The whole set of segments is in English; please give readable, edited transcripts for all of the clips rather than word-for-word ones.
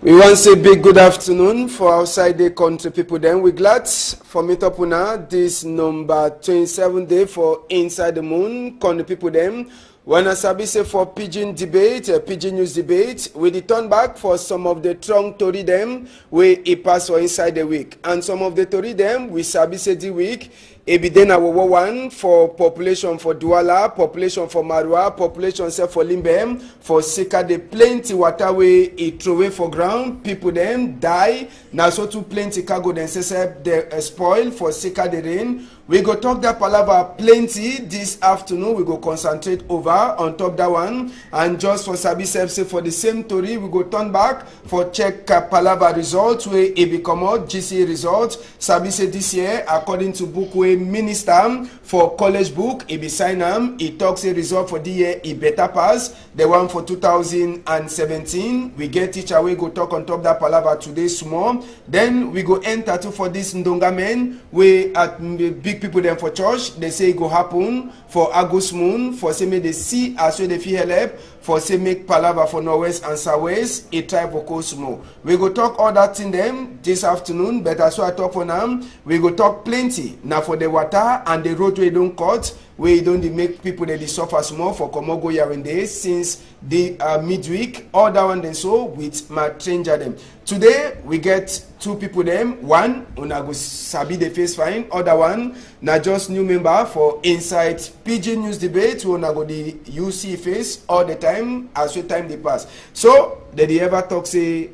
We want to say big good afternoon for outside the country people. Then we glad for meet up una this number 27 day for Inside the Moon. Country people them. When I say for Pidgin debate, Pidgin news debate, we return back for some of the strong Tory them we pass for inside the week. And some of the Tory them we sabi say the week. Ebiden our one for population for Douala, population for Marwa, population say for Limbem, for Sika the plenty water way it throw away for ground, people them die, now so too plenty cargo then say they spoil for Sika the rain. We go talk that palava plenty this afternoon. We go concentrate over on top that one. And just for Sabi say for the same story, we go turn back for check palava results where it become out GCA results. Sabi say this year, according to Bookway Minister for college book, it be sign it talks a result for the year, it better pass. The one for 2017. We get teacher, we go talk on top that palava today small. Then we go enter to for this Ndonga men, we at big people them for church, they say it go happen for August moon, for say me they see as well they feel help, for say make palava for Northwest and Southwest, a tribe for Cosmo. We go talk all that in them this afternoon, but as I talk for now, we go talk plenty. Now for the water and the road we don't cut, we don't make people that they suffer small for Komogo Yarende since the midweek, all that one then so with my stranger them. Today we get two people them, one una go sabi the face fine, other one na just new member for Inside Pidgin News Debate, we una go the UC face all the time as we time they pass. So did they ever talk say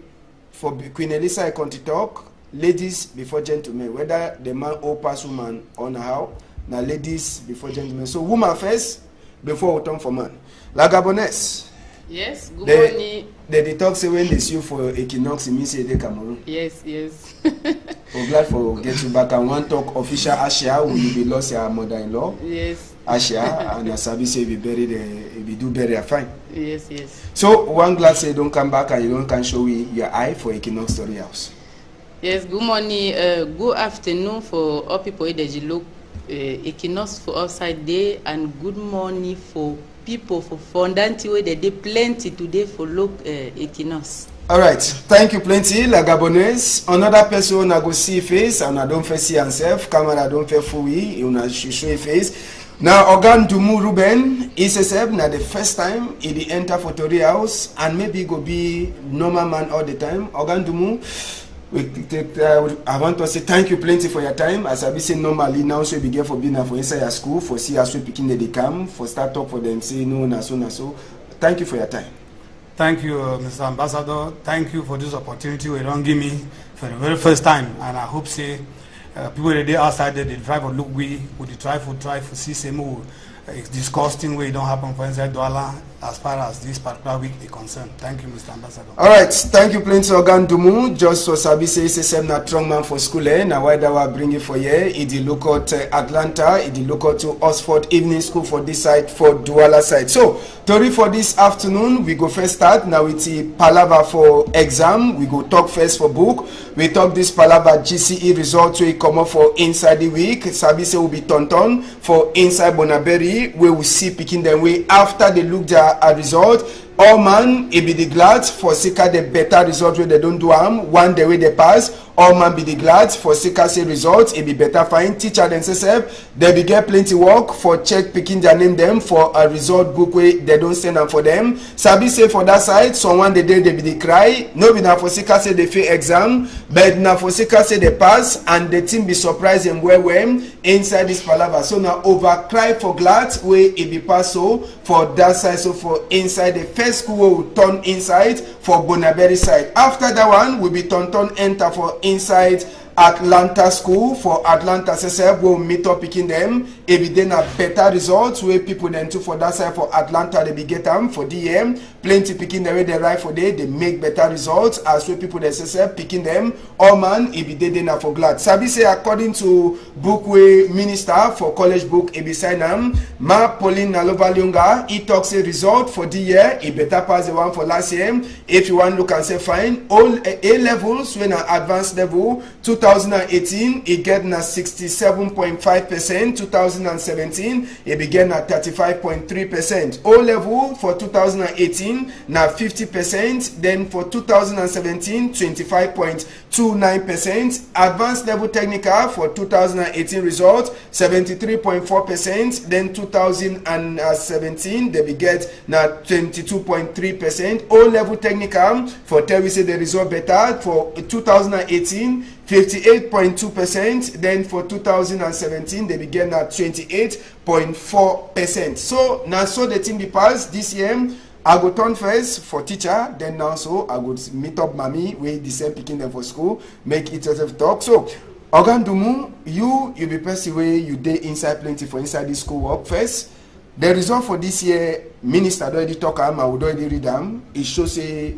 for Queen Elisa I country talk, ladies before gentlemen, whether the man or pass woman on how, now ladies before gentlemen. So woman first before we turn for man. La Gabonese. Yes, good morning. They talk say when they see you for Equinox, it means they Cameroon. Yes, yes. We're glad for get you back. And one talk official Asia will you be lost your mother-in-law? Yes. Asia and Asabi say we bury we do bury a fine. Yes, yes. So one glad say don't come back and you don't can show me your eye for Equinox Story House. Yes, good morning. Good afternoon for all people in the look Equinox for outside day, and good morning for people for Fondanti where they plenty today for look Equinox. All right, thank you plenty, La Gabonese. Another person I go see face and I don't see himself. Camera don't feel fully, you know, show face. Now, Ogan Dumu Ruben is now the first time he enter for Tory House and maybe go be normal man all the time. Ogan Dumu, I want to say thank you plenty for your time. As I be saying normally now, so we begin for being for inside your school, for see as we picking the come, for start talk for them, say no, na so. Thank you for your time. Thank you, Mr. Ambassador. Thank you for this opportunity you don't give me for the very first time. And I hope say people that they outside there, they try to look we would try for see some disgusting way don't happen for inside Douala as far as this particular week is concerned. Thank you, Mr. Ambassador. All right, thank you plenty, Ogan Dumu. Just so Sabi say SSM na strong man for school now why that will bring it for here. It look at Atlanta, it look at to Oxford Evening School for this side, for Douala side. So Tori for this afternoon, we go first start now with the palava for exam. We go talk first for book. We talk this palava GCE results we come up for inside the week. Sabi say will be tonton for inside Bonaberry, where we see picking them way after they look their result. All man, it be the glad for Sika the better result where they don't do harm. One the way they pass. All man be the glad for Sika say results. It be better fine. Teacher themselves, they be get plenty work for check picking their name them for a result book way they don't send them for them. Sabi say for that side, someone the day they be the cry. No be now for Sika say they fail exam, but now for Sika say they pass and the team be surprised and where inside this palava. So now over cry for glad way it be pass so for that side. So for inside the first school will turn inside for Bonaberry side. After that one will be turn enter for inside Atlanta school. For Atlanta SSF will meet up picking them. If it then a better results where people then too for that side for Atlanta they be get them for DM. Plenty picking the way they write for they make better results as where people the SSF picking them. All man if it then for glad. Sabi say according to Bookway Minister for college book it be sign Ma Pauline Nalova Lunga, he talks a result for the year, it better pass the one for last year. If you want look and say fine, all A levels when an advanced level 2018 it get na 67.5%, 2017 it began at 35.3%. O level for 2018 2016 na 50%, then for 2017 25.29%, advanced level technical for 2018 result 73.4%, then 2017 they be get na 22.3%. O level technical for tell we say the result better for 2018 58.2%, then for 2017 they began at 28.4%. So now so the thing be passed this year. I go turn first for teacher, then now so I go meet up mommy with the same picking them for school, make each other talk. So Ogandumu, you be person way you day inside plenty for inside this school work first. The result for this year, minister already talk am, I would already read them. It shows say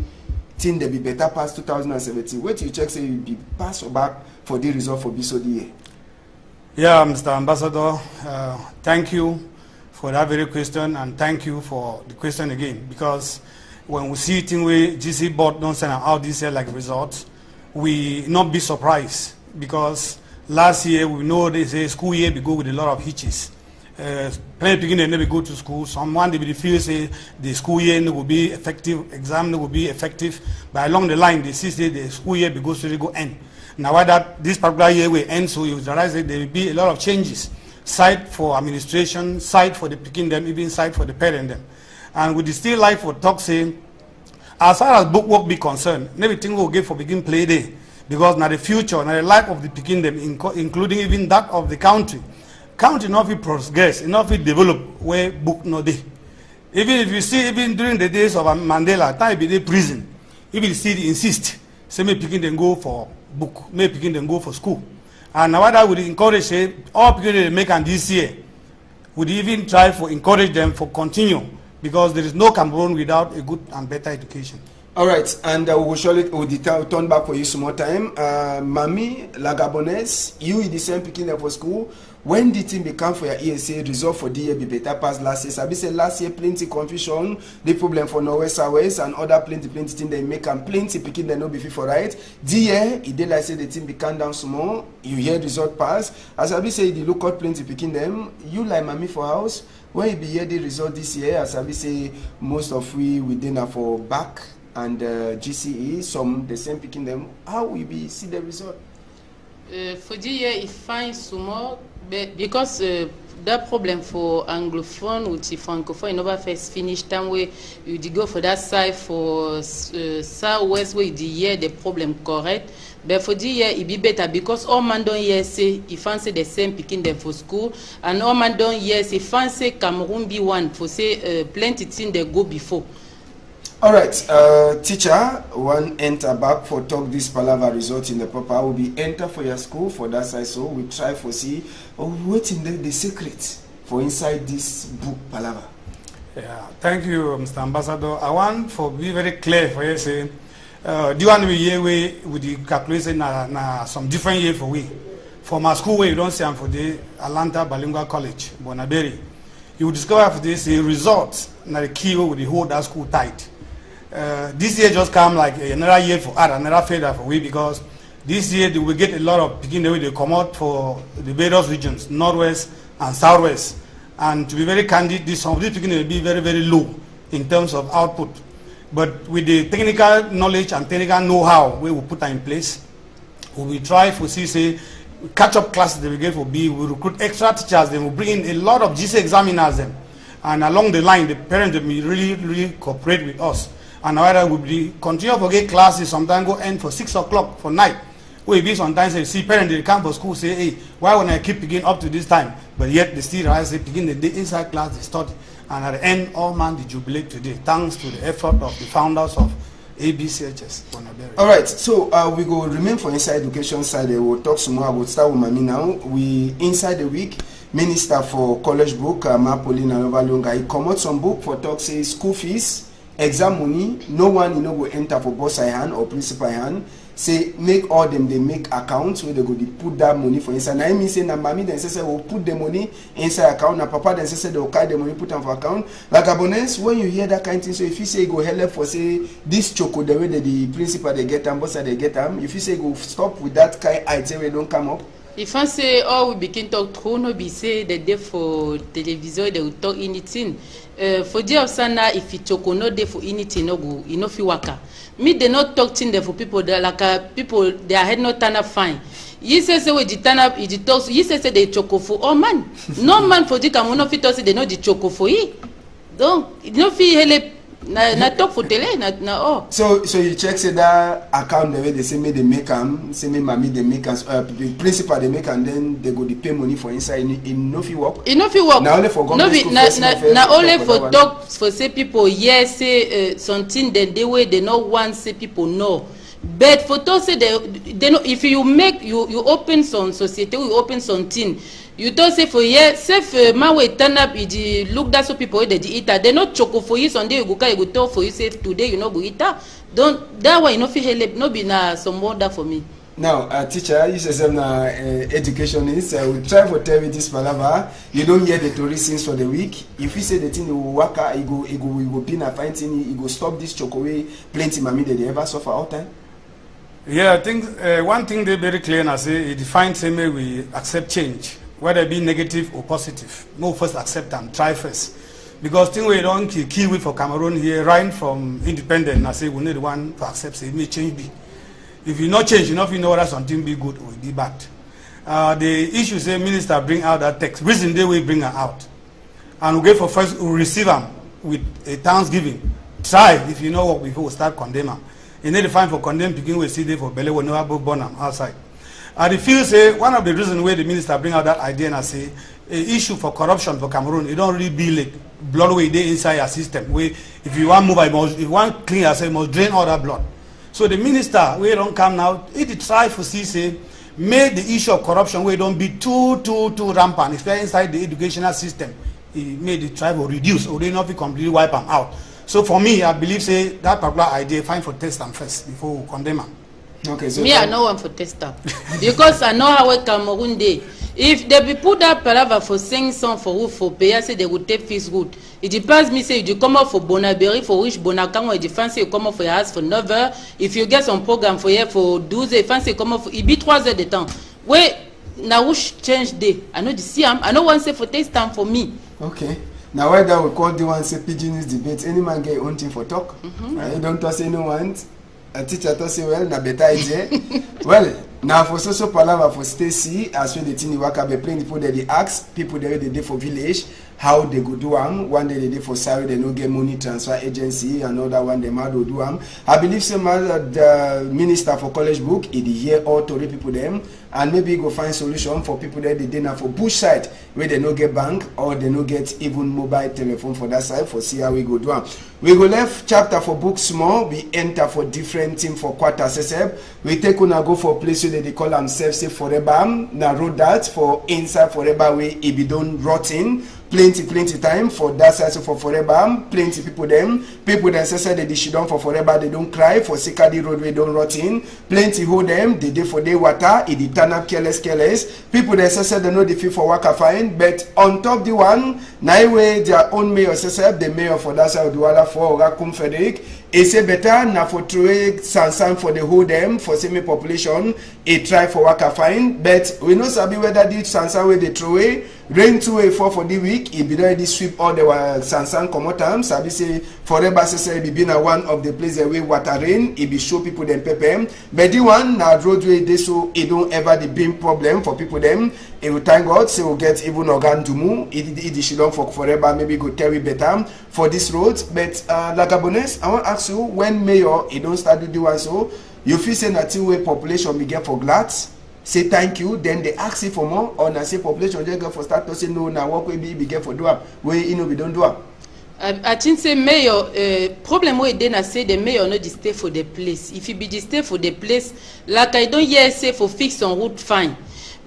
thing they be better past 2017. Wait till you check say you be pass or back for the result for BSODA. Yeah, Mr. Ambassador, thank you for that very question, and thank you for the question again, because when we see things where GC board don't send out this year like results, we not be surprised, because last year we know they say school year we go with a lot of hitches. Plenty beginning they never go to school. Someone they feel say the school year will be effective, exam will be effective, but along the line they see say the school year because to go end. Now why that this particular year will end, so you realize that there will be a lot of changes. Side for administration, side for the picking them, even side for the parent them. And we still like for talk saying, as far as book work be concerned, everything will give for begin play day, because now the future, now the life of the picking them, including even that of the country. Country not be progress, not be develop where book no day. Even if you see, even during the days of Mandela, time be the prison, even still insist, say me picking them go for book, me picking them go for school. And now that would encourage all people they make and this year would even try to encourage them for continue, because there is no Cameroon without a good and better education. All right, and we will surely turn back for you some more time. Mami, La Gabonaise, you in the same picking them for school. When the team become for your ESA result for the year be better past last year? Sabi say last year plenty confusion, the problem for Norwest Southwest and other plenty thing they make and plenty picking they no be fit for right. The year it did like say the team be calm down small. You hear result pass. As I be say the look out plenty picking them. You like Mami for house. When you be hear the result this year, as I be say most of we dinner for back and GCE, some the same picking them. How will be see the result? For the year, it finds small, because that problem for Anglophone with the Francophone, you never first finish time where you go for that side for Southwest where the year the problem correct. But for the year, it be better because all man don't hear say if fancy the same picking them for school, and all man don't hear say fancy Cameroon be one for say plenty thing they go before. All right, teacher, one enter back for talk this palaver result in the paper will be enter for your school for that side, so we try for see what in the secret for inside this book palaver. Yeah, thank you, Mr. Ambassador. I want for be very clear for you say, do you want to be here with the calculation na some different year for we? For my school where you don't see for the Atlanta Bilingual College, Bonaberi, you will discover for this result na the key with the whole that school tight. This year just come like another year for us, another failure for we, because this year they will get a lot of picking the way they come out for the various regions, Northwest and Southwest. And to be very candid, some of these picking will be very, very low in terms of output. But with the technical knowledge and technical know-how we will put in place, we will try to see, say, catch-up classes that we get for B, we will recruit extra teachers, then we will bring in a lot of GC examiners them. And along the line, the parents will really, really cooperate with us. And however, we will continue to get classes, sometimes go end for 6 o'clock for night. We be sometimes you see parents they come for school say, hey, why when I keep picking up to this time? But yet they still rise, they begin the day inside class, they study. And at the end, all man they jubilate today, thanks to the effort of the founders of ABCHS. All right, so we go remain for inside education side. We'll talk some more. We'll start with Mami now. We inside the week, Minister for College Book, Mapolina Novalunga, he come out some book for talk say school fees, exam money, no one go enter for boss hand or principal hand. Say make all them they make accounts where they go to put that money for inside. Now I mean say na Mami then say will put the money inside account. Na Papa then say they will carry the money put them for account. Like Gabonese, when you hear that kind of thing, so if you say go help for say this choco the way that the principal they get them, boss they get them. If you say go stop with that kind of item, they don't come up. If I say, oh, we begin talk true, no be say the day for television, they will talk anything. For the of Sana, if you talk no day for anything, no go, you know, fi waka. Me, they not talk thing there for people that like people, their head not turn up fine. You say we the turn up, it talks. You say they choco for oh man, no man for the camono fit say they know the choco for you. Donc, you know fi hele. Na talk for tele na oh. So you check say that account the way they say me they make them, say me mommy they make us the principal they make and then they go to pay money for inside in no fee work. In no fee work. Now only for government no, school na only for talk for say people yes say something then they way they not want say people know. But for those say they know if you make you open some society you open something. You don't say for yes, if man will turn up, it look that so people they eat that. They not choco for you Sunday you go tell for you say today you know go eat that. Don't that way you know feel help no be na some wonder for me. Now, teacher, you say some educationist. We try to tell you this palaver. You don't hear the tourists for the week. If you say the thing will work out, it go be na fine thing. It go stop this choco way. Plenty mommy that they ever suffer all time. Yeah, I think one thing they very clear and say it defines same way we accept change. Whether it be negative or positive, no first accept them, try first. Because thing we don't kiwi for Cameroon here, right from independent, I say we need one to accept, say it may change be. If you not change, you know if you know whether something be good or be bad. The issue say minister bring out that text, reason they will bring her out. And we get for first, we receive them with a thanksgiving. Try, if you know what before we start condemn them. You need to find for condemn, begin with see they for belly when you have born them outside. And the feel say one of the reasons where the minister bring out that idea and I say a issue for corruption for Cameroon, it don't really be like blood way they inside your system. Where if you want move, if you want clean yourself, you must drain all that blood. So the minister we don't come now, it try for see say make the issue of corruption where don't be too rampant, especially inside the educational system. He made it try to reduce or they not be completely wipe them out. So for me, I believe say that particular idea fine for test them first before we condemn them. Okay, so me I know one for test up because I know how Cameroon dey. If they be put that palaver for sing song for who for pay, say they would take fees good. It depends me say you come up for Bonaberry for which Bonakango you fancy you come up for your house for 9 heures. If you get some program for here for 12 heures, fancy you come up for it be 3 heures de temps. Wait, now which change day? I know the CM. I know one say for taste time for me. Okay. Now why that we call the one say pidgin is debate. Any man get own thing for talk. You don't toss anyone. A teacher to say well na better idea. Well, now for so palaver for Stacy as well the thing work be playing people that they ask people they dey for village how they go do am. One day they dey for salary they no get money transfer agency, another one they mad do am. I believe some the minister for college book he hear all Tory people them and maybe go find solution for people that they now for bush side where they no get bank or they no get even mobile telephone for that side for see how we go do am. We go left chapter for book small, we enter for different team for quarter sesep. We take una go for place where they call themselves say forever. Na road that for inside forever way it be done rotten. Plenty time for that side so for forever. Plenty people them say they should done for forever they don't cry for Sikadi road we don't rot in. Plenty hold them they dey for day water it dey turn up careless. People they say they know the fee for worker fine but on top the one na way their own mayor say the mayor for that side of the water for Orakum Frederick. It say better na for throw sansan for the whole them for semi population a try for worker fine but we no sabi whether the sansan where they throw away rain 2 for the week it be already sweep all the sansan comot am sabi say forever say it be na one of the places where water rain it be show people them pepper but the one na roadway dey so it don't ever the big problem for people them. It will thank God say we'll get even organ dumu it should don for forever maybe go tell we better for this road but Lagabones I want to ask you when mayor he don't start to do one so you feel say nothing way population be get for glad say thank you then they ask you for more or na say population just go for start to say no na work we be get for do am wey you know we don't do am. I think say mayor problem wey dey na say the mayor no dey stay for the place. If you be dey stay for the place like I don't hear say for fix on route fine.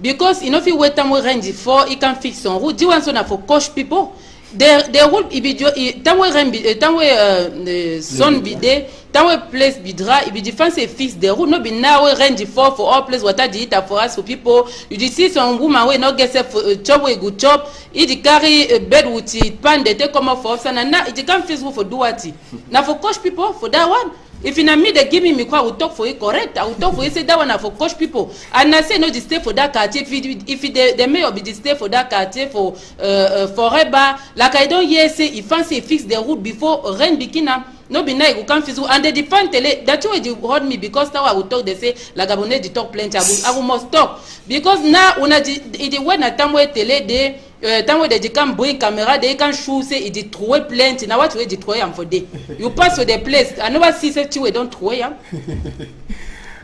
Because you know if you wait time we rain before he can fix on route. You want so na for coach people. The route it be time we rain time we sun be there time we place be dry it be different say fix the route no be now we rain before for all place water dey hit for us for people. You dey see some woman wey no get self chop wey go chop he dey carry bed with it pan dey take come out for us and now it can fix for do what na for coach people for that one. If in a me they give me I will talk for it correct. I will talk for it, say that one for coach people. And I say no, they stay for that quartier. If they may be stay for that quartier for forever. Like I don't hear say if fancy fix the route before rain begin. No be now you can fix and they defend tele. That's why they hold me because now I will talk. They say like Gabonese they talk plenty. I will must talk because now it when a time where tele they. Tant que they can bring camera, they can shoot say it is trouvé plenty. Now what we destroy am for day? You pass to the place. I never see say you don't throw am.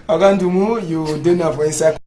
Agandumu, you don't have inside.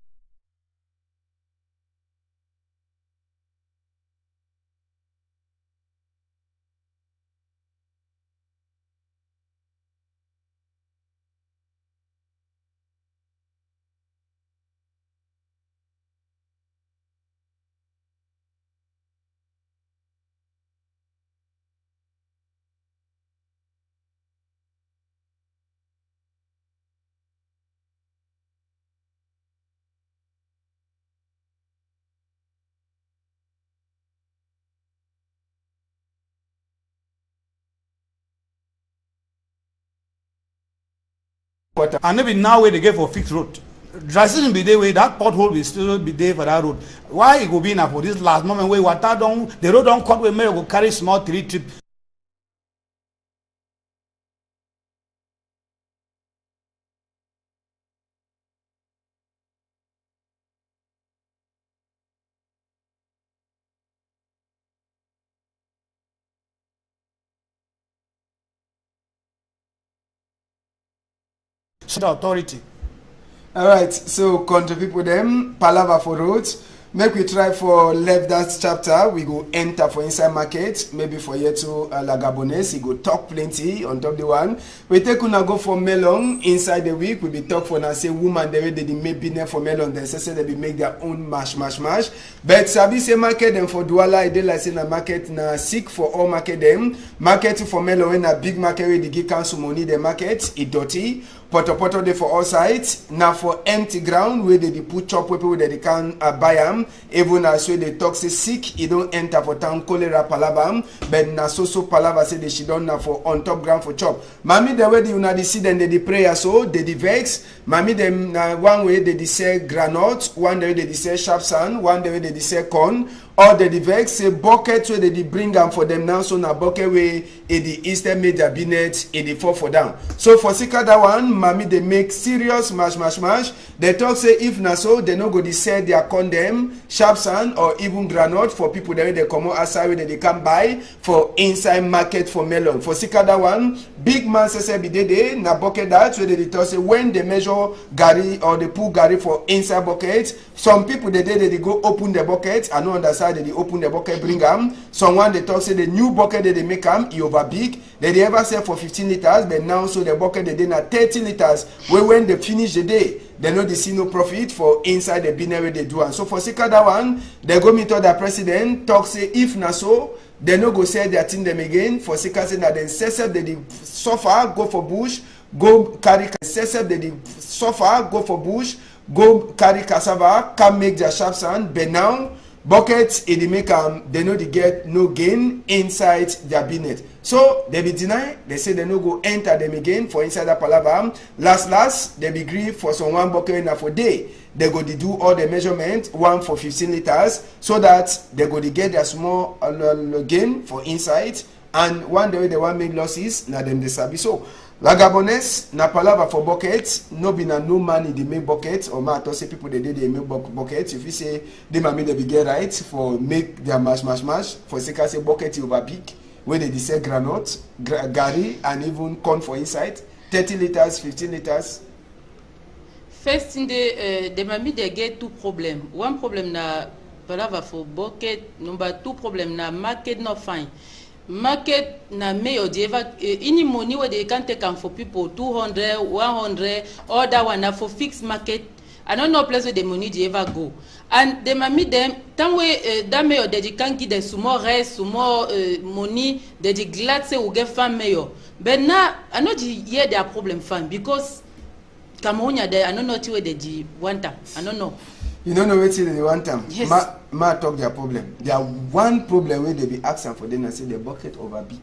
And maybe now where they get for fixed road. Dressing be there way that pothole will still be there for that road. Why it go be now for this last moment where water down the road don't cut where may go carry small 3 trip. So the authority. Alright, so country people them, palava for roads. Make we try for left that chapter. We go enter for inside market. Maybe for year to La Gabonaise. He go talk plenty on top the one. We take una go for melon inside the week. We be talk for now say woman the way they make business for melon. Then say they be make their own mash. But sabi say market them for Douala. They like say na market na sick for all market them. Market for melon when a big market where they give council money. The market it dirty. Poto dey for all sides. Now for empty ground where they put chop people where they can buy them. Even as where they talk say sick, it don't enter for town cholera palabam. But na so palava say they should don't na for on top ground for chop. Mami the way you na the seed and they pray so they vex. Mami them na one way they say granite, one way they say sharp sand, one way they say corn. Or the vex say bucket where they bring them for them now. So na bucket where the eastern made their binet the fall for them. So for sika that one, mami they make serious mash. They talk say if na so they no go to sell their condemn sharp sand or even granite for people that they come outside where they can buy for inside market for melon. For sika that one, big man say be dey na bucket that where they talk say when they measure gari or they put gari for inside bucket. Some people they go open the bucket. I know understand. They open the bucket, bring them. Someone they talk say the new bucket they make them, it over big. They ever sell for 15 liters, but now so the bucket they did at 30 liters. When they finish the day, they know they see no profit for inside the binary they do. And so for Sika that one, they go meet the president, talk say if na so, they no go sell their thing them again. For Sika say that then sell they suffer, go for bush, go carry sell they suffer, go for bush, go carry cassava, come make their sharp sand, but now buckets in the make they know they get no gain inside their business. So they be deny, they say they no go enter them again for inside that palava. Last they be agree for some one bucket na for day. They go to do all the measurement, one for 15 liters, so that they go to get their small gain for inside. And one day they want make losses, na them they sabi so. La Gabonaise na palava for buckets, no be na no money they make buckets or ma to say people they make buckets. If you say they mami they be get right for make their mash for say say bucket over big where they say granite, gari and even corn for inside 30 liters, 15 liters. First thing the mami they get 2 problem. One problem na palava for bucket, number 2 problem na market not fine. Market na mayor they ever any money where they can take them for people 200, 100, or that one na for fixed market. I don't know place where the money they ever go. And they might meet them time where that mayor they can give them some more rest, some more money. They glad say we get fan mayor. But now I know the hear their problem fan because Cameroon there I don't know where they want them. I don't know. You don't know what they want them. Yes. Ma talk their problem. There one problem where they be asking for them and say the bucket over big.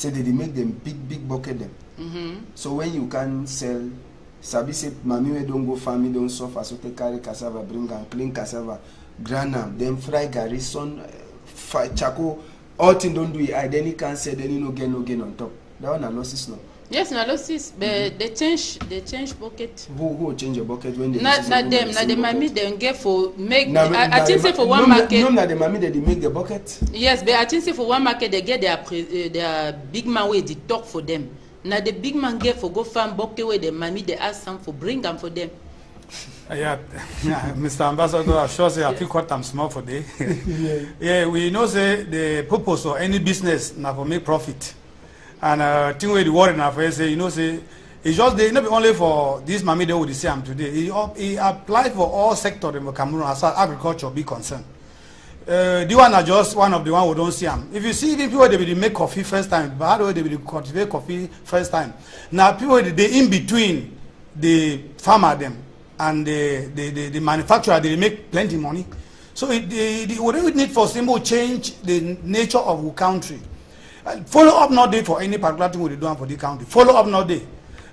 say they make them big bucket them. So when you can sell, sabi say mami we don't go farm, me don't suffer, so take carry cassava, bring and clean cassava, grind them, then fry garri, sun, charcoal, all thing don't do it. I then you can say then you no gain on top. That one analysis no. Yes, analysis, but they change bucket. Who change your bucket when they? Not them. Not the mommy they get for make. I think say for one market. No, not the mommy that they make the bucket. Yes, but I think say for one market they get their big man where they talk for them. Now the big man get for go farm bucket where the mommy they ask some for bring them for them. Yeah, Mr. Ambassador, I'm sure say I feel quite small for day. Yeah, we know say the purpose of any business now for make profit. And thing where the worry now for say, you know, say it's just they not only for this mammy they would see him today. He applied for all sectors in Cameroon as far as agriculture be concerned. The one are just one of the one who don't see him. If you see the people they will make coffee first time, but how do they will cultivate coffee first time? Now people they in between the farmer them and the manufacturer they make plenty money. So what we need for simple change the nature of the country. Follow up not day for any particular thing we do for the county. Follow up not day.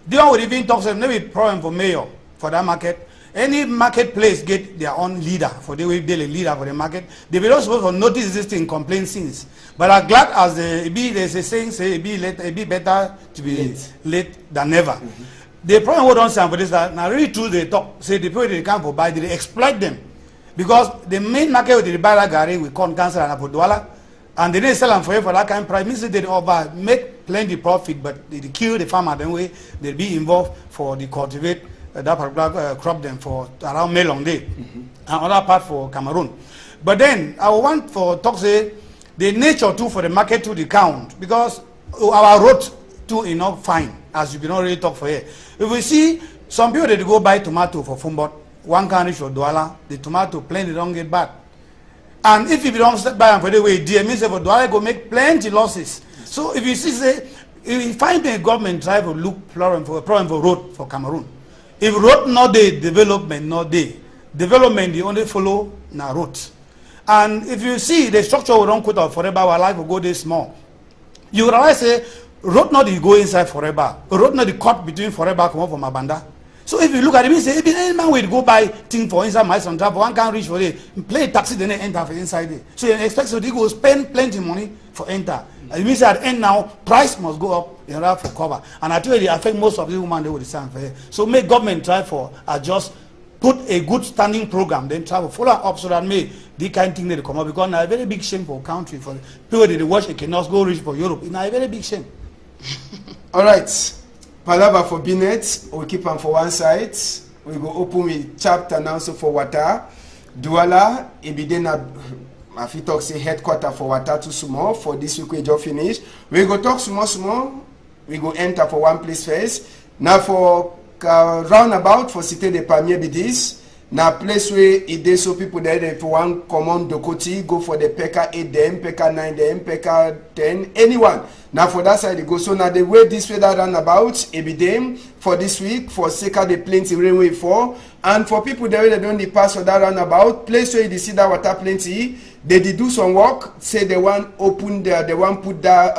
The one would even talk to maybe problem for mayor for that market. Any marketplace get their own leader for the way they leader for the market. They will also supposed to notice this thing, complain since. But I'm glad as there's a saying say it be better to be late than never. The problem we don't say for this that now really true they talk say the people they come for buy they exploit them because the main market with the buy that garri we come cancel and Apodwala. And they didn't sell them for you for that kind of price. Means they make plenty profit, but they kill the farmer. Then way they be involved for the cultivate that particular crop them for around Melong Day, and other part for Cameroon. But then I want for talk say the nature too for the market to the count because our road too is not fine as you can already talk for here. If we see some people that go buy tomato for Fumbot, one can reach for Douala, the tomato plenty don't get bad. And if you don't buy them for the way, dear means for Douala go make plenty losses. So if you see say, if you find the government try to look problem for road for Cameroon. If road not there, development not there. Development they only follow na road. And if you see the structure we don't put out forever, our life will go this small. You realize say road not you go inside forever. Road not the cut between forever come up from Mabanda. So if you look at it, say any man will go buy thing for inside my son, one can't reach for it, play taxi, then they enter for inside it. So you expect so they go spend plenty money for enter. It means at the end now, price must go up in order for cover. And I tell you, they affect most of the women they will stand for it. So make government try for adjust, put a good standing program, then try to follow up so that may the kind of thing they come up because now a very big shame for country for people that they watch it cannot go reach for Europe. It's a very big shame. All right. Palava for Binet, we keep them for one side. We go open with chapter now so for water. Douala, Ibidena, I feel talk say headquarter for water too small. For this week we just finish. We go talk small. We go enter for one place first. Now for roundabout for Cité des Palmiers be this. Now place where it is so people there if one common Dokoti go for the Peka 8 them, Peka 9 them, Peka 10, anyone. Now for that side it goes. So now the way this way that roundabout it be them for this week for Seka the plenty railway for and for people there they don't pass for that roundabout place where you see that water plenty. They did do some work, say they want open the one put that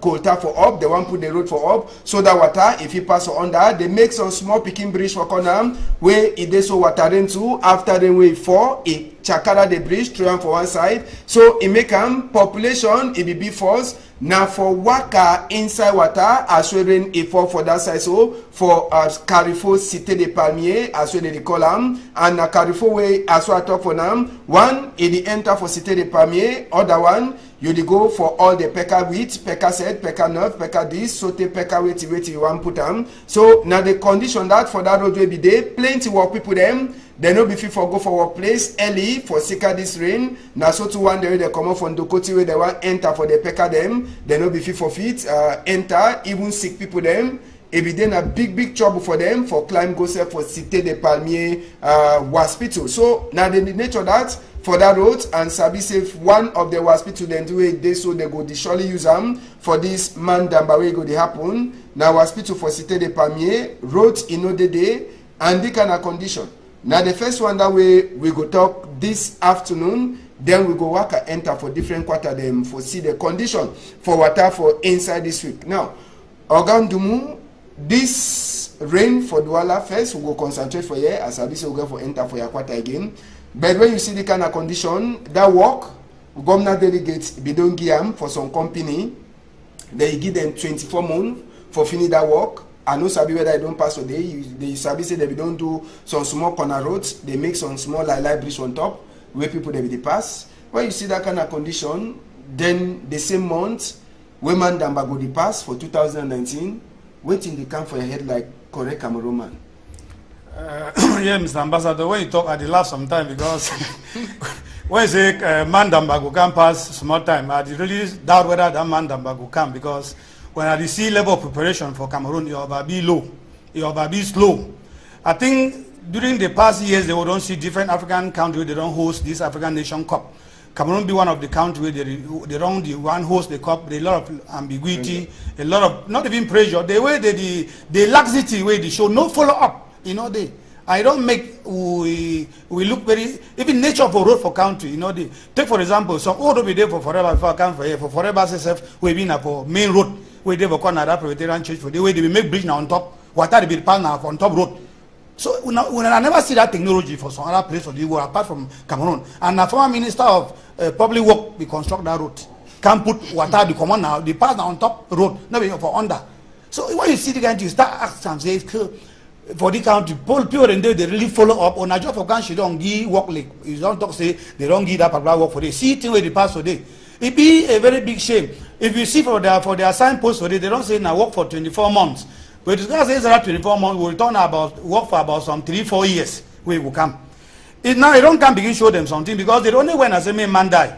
quota for up, they want put the road for up, so that water, if you pass on that, they make some small picking bridge for corner, where it is so water into, after the way for, it chakara the bridge, through for one side, so it make population, it be force, now for waka inside water, as well rain it fall for that side, so for Carrefour Cité des Palmiers, as well they call them, and Carrefour way, as well I talk for them, one, it enter for Cité des Palmiers, other one, you go for all the peka wheat, peka set, peka neuf, peka this, so te peka wait you want put them. So now the condition that for that road will be there, plenty work people them, they no be fit for go for workplace early for sika this rain. Now so to one day they come off from Dokoti where they want enter for the peka them, they no be fit for fit, enter, even sick people them. It be then a big trouble for them for climb go set for Cité des Palmiers hospital. So now the nature of that for that road and sabi safe one of the hospital then do it they so they go they surely use them for this man damba way go they happen. Now hospital for Cité des Palmiers road in no day and the kind of condition. Now the first one that way we go talk this afternoon Then we go waka enter for different quarter them for see the condition for water for inside this week. Now, Ogandumu, this rain for Douala first, we go concentrate for here, as I say we go for enter for your quarter again. But when you see the kind of condition, that work, governor delegates bidon giam for some company, they give them 24 months for finish that work. I know sabi whether I don't pass a day. They sabi say that we don't do some small corner roads. They make some small light bridge on top where people they pass. When you see that kind of condition, then the same month, women Damba go the pass for 2019, waiting the camp for your head like correct Cameroon man. Yeah, Mr. Ambassador, when you talk, I laugh sometimes because when you say man Damba go come pass small time, I really doubt whether that man Damba go come because when I see level of preparation for Cameroon, it will be low, it will be slow. I think during the past years, they don't see different African countries, they don't host this African Nation Cup. Cameroon be one of the countries where they don't the one host the cup, a lot of ambiguity, a lot of not even pressure. The way the laxity where they show no follow up. You know I don't make we look very even nature for road for country. You know take for example some old will be there for forever before I come for here for forever SSF we been for main road where they will corner that Presbyterian church for the way they will make bridge now on top water they be pass now on top road. So when I never see that technology for some other place for the world apart from Cameroon. And the former minister of public work we construct that road. Can't put water the common now, they pass now on top road, not for under. So when you see the guy you start asking say for the country, people and they really follow up on a job for country don't give work like you don't talk say they don't give that particular work for they see thing where they pass for day. It be a very big shame. If you see for their signpost for day, they don't say now work for 24 months. But it's going to say that 24 months will return about work for about some 3-4 years where it will come. Now they don't come begin show them something because they only when I say man die.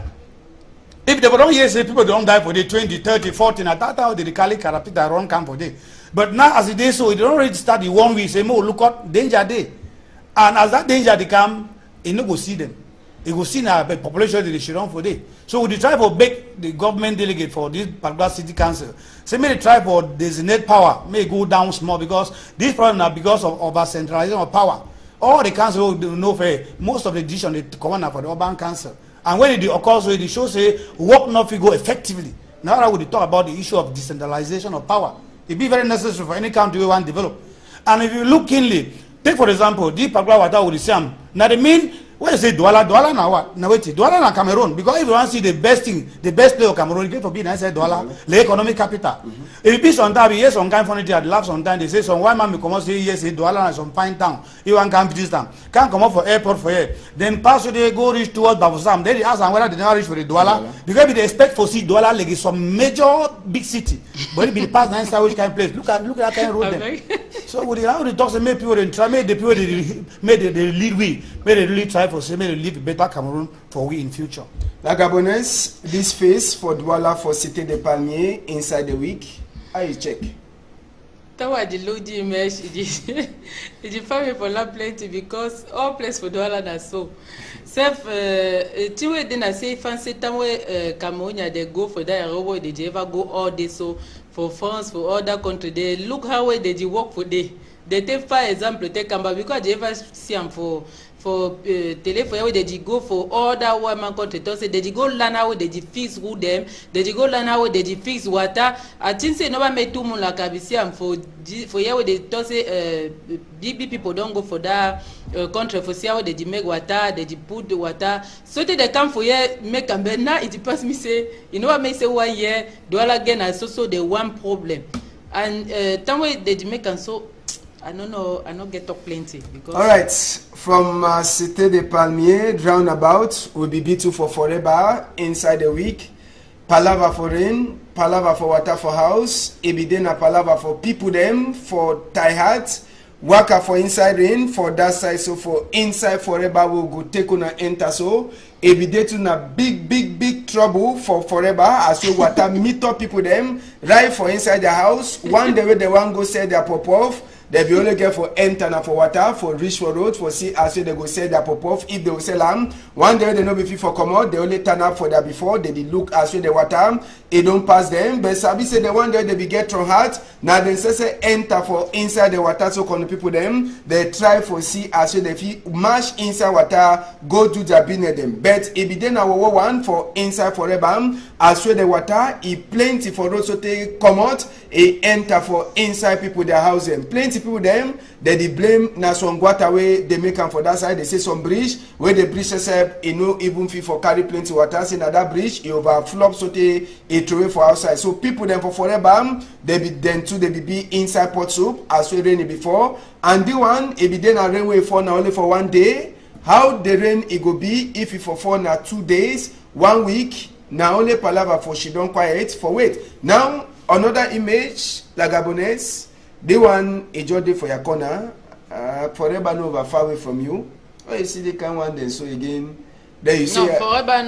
If they don't hear say people don't die for day 20, 30, 40, and that's how they call it carapita run come for day. But now as it is so, they don't already start the 1 week say more look out danger day. And as that danger they come, you no go see them. You go see now the population they should run for day. So we try for beg the government delegate for this particular city council. Say may they try for designate power, may go down small because this problem is because of over centralization of power. All the council will know for most of the decision they command for the urban council. And when it occurs, so it shows say work not go effectively. Now I would talk about the issue of decentralization of power. It be very necessary for any country we want to develop. And if you look keenly, take for example, the particular water with the Siam. Now the mean when you say Douala now what? Now wait, Douala na Cameroon. Because if you want to see the best thing, the best place of Cameroon, you get to be nice Douala, the economic capital. If you be sometimes, yes, some kind of funny thing, I laugh sometimes, they say some white man will come out say, yes, Douala is some fine town. You want to come to this town. Can't come up for airport for here. Then pass they go reach towards Bafoussam. Then they ask them whether they never reach for the Douala. Because they expect for see Douala like it's some major big city. But it be the past nice which kind of place. Look at that kind of road there. So with the talks and make people try, make the people they lead we, may they really try for say, may they live a better Cameroon for we in future. La Gabonese, this phase for Douala for Cité des Palmiers inside the week, how you check? Tawa the low image, it is family for la plenty because all place for Douala na so. Self, tiwe then I say fancy tamwe Cameroon they go for that robo they ever go all day so for France for other country they look how way they work for day. They take for example take Kamba because they ever see them for tele for how they go for other women country. Don't say they go learn how they fix who them. They go learn how they fix water. I think say nobody make too much like abisiam for how they don't say big people don't go for that country for see how they make water. They put the water. So they come for here make them. But now it depends me say you know what may say 1 year Douala again as so the one problem and time way they make and so. I don't know. I don't get up plenty because. All right, from Cité des Palmiers, roundabout will be B2 for forever inside the week. Palava for rain, palava for water for house. Ebidena palava for people them for tie hat. Waka for inside rain for that side. So for inside forever we'll go take on and enter so. Ebidetu na big trouble for forever as we water meet up people them right for inside the house. One day they want go sell their pop off. they be only get for enter na for water, for reach for road, for see as they go sell their pop-off. If they will sell them, one day they no be fit for come out, they only turn up for that before, they look as the water, it don't pass them. But Sabi say the one day they be get from heart, now they say enter for inside the water, so when the people them, they try for see as they fit mash inside water, go do their business them. But if it then our one for inside forever, as the water, it plenty for those who take come out, it enter for inside people their house them. Plenty people them, they blame na some water way they make them for that side. They say some bridge where the bridge itself, it no even fit for carry plenty water. See na that bridge, it overflow so they it away for outside. So people them for forever, they be then too they be inside pot soup as we rain before. And the one if it then a rainway for now only for one day. How the rain it go be if it for 4 na 2 days, 1 week. Now only palava for she don't quiet for wait. Now another image la Gabonese. The one a jolly for your corner. Forever no far away from you. Oh, you see they can one then so again. There you see. No, forever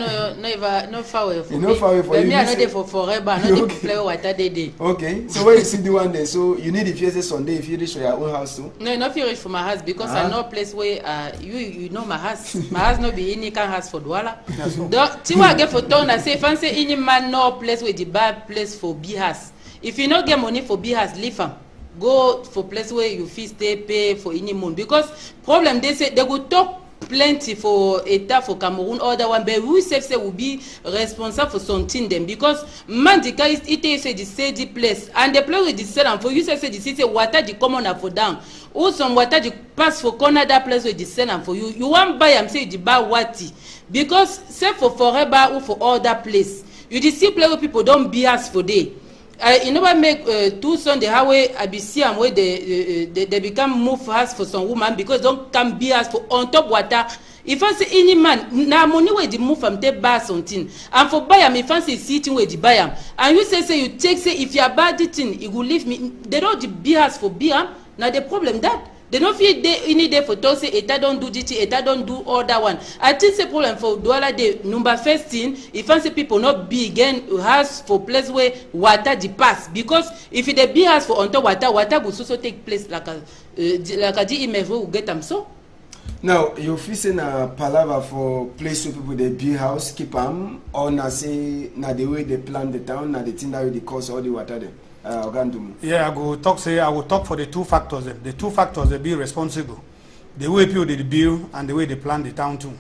no far away from me. No far away from you. Me I know they for forever. I know they play water day. Okay. So when you see the one then, so you need if you say Sunday if you reach for your own house too. No, not feel reach for my house because I know place where you know my house. My house no be any can house for Douala. Tiwa get for town I say fancy any man no place where the bad place for be house. If you not get money for be house, leave am. Go for place where you feel stay pay for any month because problem they say they go talk plenty for État for Cameroon other one but we say will be responsible for something them because mandika it say the place and the place with the sell for you say the city water the common for down or some water the pass for corner that place with the sell for you want buy am say the buy wati because say for forever or for other place you the see place where people don't be as for day. You never make two sons the highway I be see am where they become move house for some woman because don't come be as for on top water. If I say any man na money where the move from take buy something and for buy am if I say sitting where the buy am and you say you take say if you are bad thing it will leave me they don't the be house for be am now the problem that they don't feel they any day for to say Eta don't do this, Eta don't do all that one. I think the problem for Douala the number first thing if I say people not be again has for place where water the pass because if it be has for on top water will also take place like a image will get them so. Now you facing a palaver for place where people they build house keep them or na say na the way they plan the town na the thing that they cause all the water there. Yeah, I will talk for the two factors. The two factors they be responsible. The way people they build and the way they plan the town too.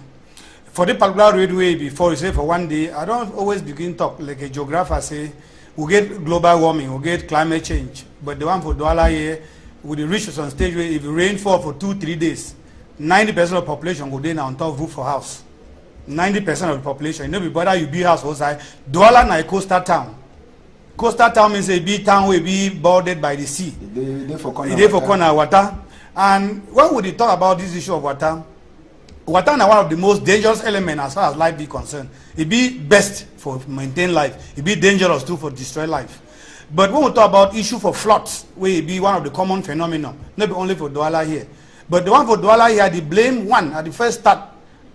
For the particular roadway before you say for one day, I don't always begin talk like a geographer say we get global warming, we get climate change. But the one for Douala here, with the reach to some stage where if it rainfall for 2-3 days, 90% of the population go down on top of roof for house. 90% of the population, you know, be bother you build house outside. Douala na a coastal town. Coastal town means a big town will be bordered by the sea. They for corner water. And when we talk about this issue of water, water is one of the most dangerous elements as far as life be concerned. It be best for maintain life. It be dangerous too for destroy life. But when we talk about issue for floods, where it be one of the common phenomena, not only for Douala here, but the one for Douala here, the blame one at the first start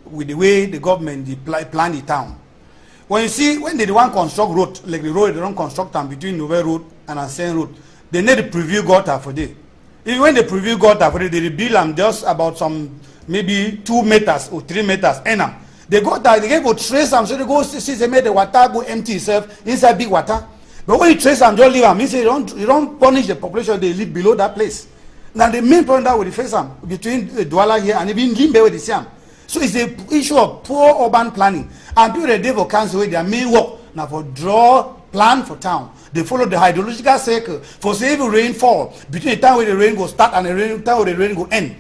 with the way the government plan the town. When you see, when they want construct road, like the road they don't construct them between Nouvelle Road and Ancien Road, they need to preview gutter for day. Even when they preview gutter for day, they rebuild them just about some, maybe 2 meters or 3 meters. They go there, they go trace them, so they go see they made the water go empty itself inside big water. But when you trace them, just leave them. Means you don't punish the population, they live below that place. Now the main problem that will face them between Douala here and even Limbe where they see them. So it's an issue of poor urban planning. And people they for council with their main work now for draw plan for town. They follow the hydrological cycle for say every rainfall between the time where the rain go start and the time where the rain go end.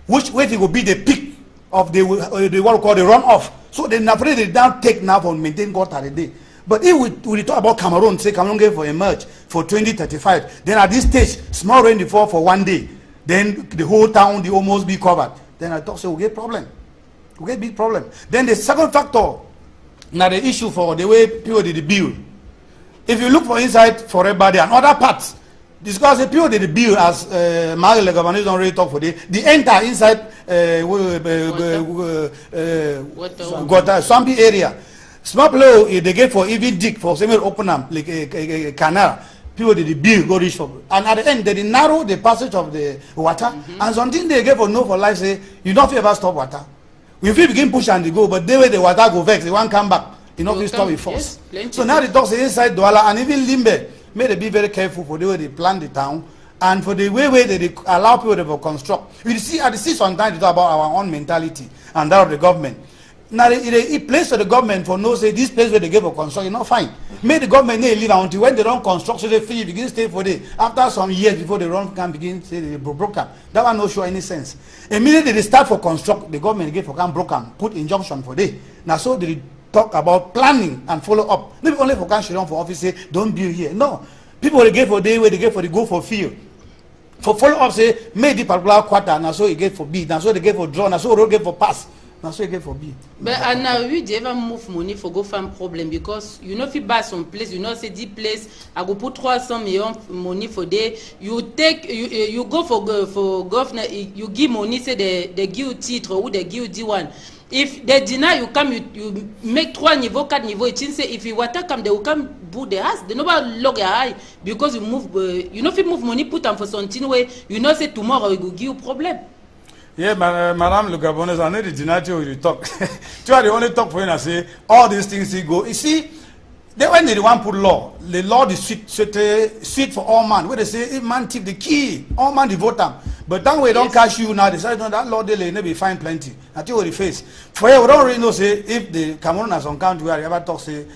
Which way it will be the peak of the what we call the runoff. So they afraid they don't take now for maintain gutter a day. But if we talk about Cameroon, say Cameroon going for emerge for 2035, then at this stage small rain fall for 1 day, then the whole town they almost be covered. Then I thought so we get problem. We get big problem. Then the second factor, now the issue for the way people did build. If you look for inside for everybody and other parts, because the people did build as Mario the governor don't really talk for the entire inside swampy area. Small people they get for even dig for same open up like a canal. people did the bill go reach for, and at the end they narrow the passage of the water, and something they gave for no for life say you don't feel ever stop water. We feel begin push and they go, but they way the water go vex, they won't come back. You know, stop it force. Yes, so now the talks inside Douala and even Limbe, may they be very careful for the way they plan the town and for the way they allow people to construct. You see, I see sometimes they talk about our own mentality and that of the government. Now, it place to the government for no say this place where they give for construction, not fine. May the government leave until when they don't construct, so they feel begin stay for day. After some years before the run can begin, say they broke up. That one not show any sense. Immediately they start for construct, the government give for can broke up, put injunction for day. Now so they talk about planning and follow up. Maybe only for can run for office say don't build here. No, people they give for day where they give for the go for field. For follow up say make the particular quarter. Now so you get for B. Now so they get for draw. Now so road get for pass. Now so you get for B. But and now we ever move money for go find problem because you know if you buy some place, you know say this place I go put 300 million money for there. You take you go for governor, you give money say they give titre or they give D1. If they deny you come, you make 3 niveaux, 4 niveaux. It means say if you water come, they will come boot the house. They never log a high because you move. You know if you move money, put them for something way. You know say tomorrow it will give you problem. Yeah, Madame Le Gabonese, I need to deny you talk. You are the only talk for you and say all these things you go. You see, they when they want put law, the law is sweet for all man. Where they say if man take the key, all man devote them. But that way don't catch you now. They say no, that law they be fine plenty. I tell you what the face. For you, we don't really know say if the Cameroon has some country where they ever talk say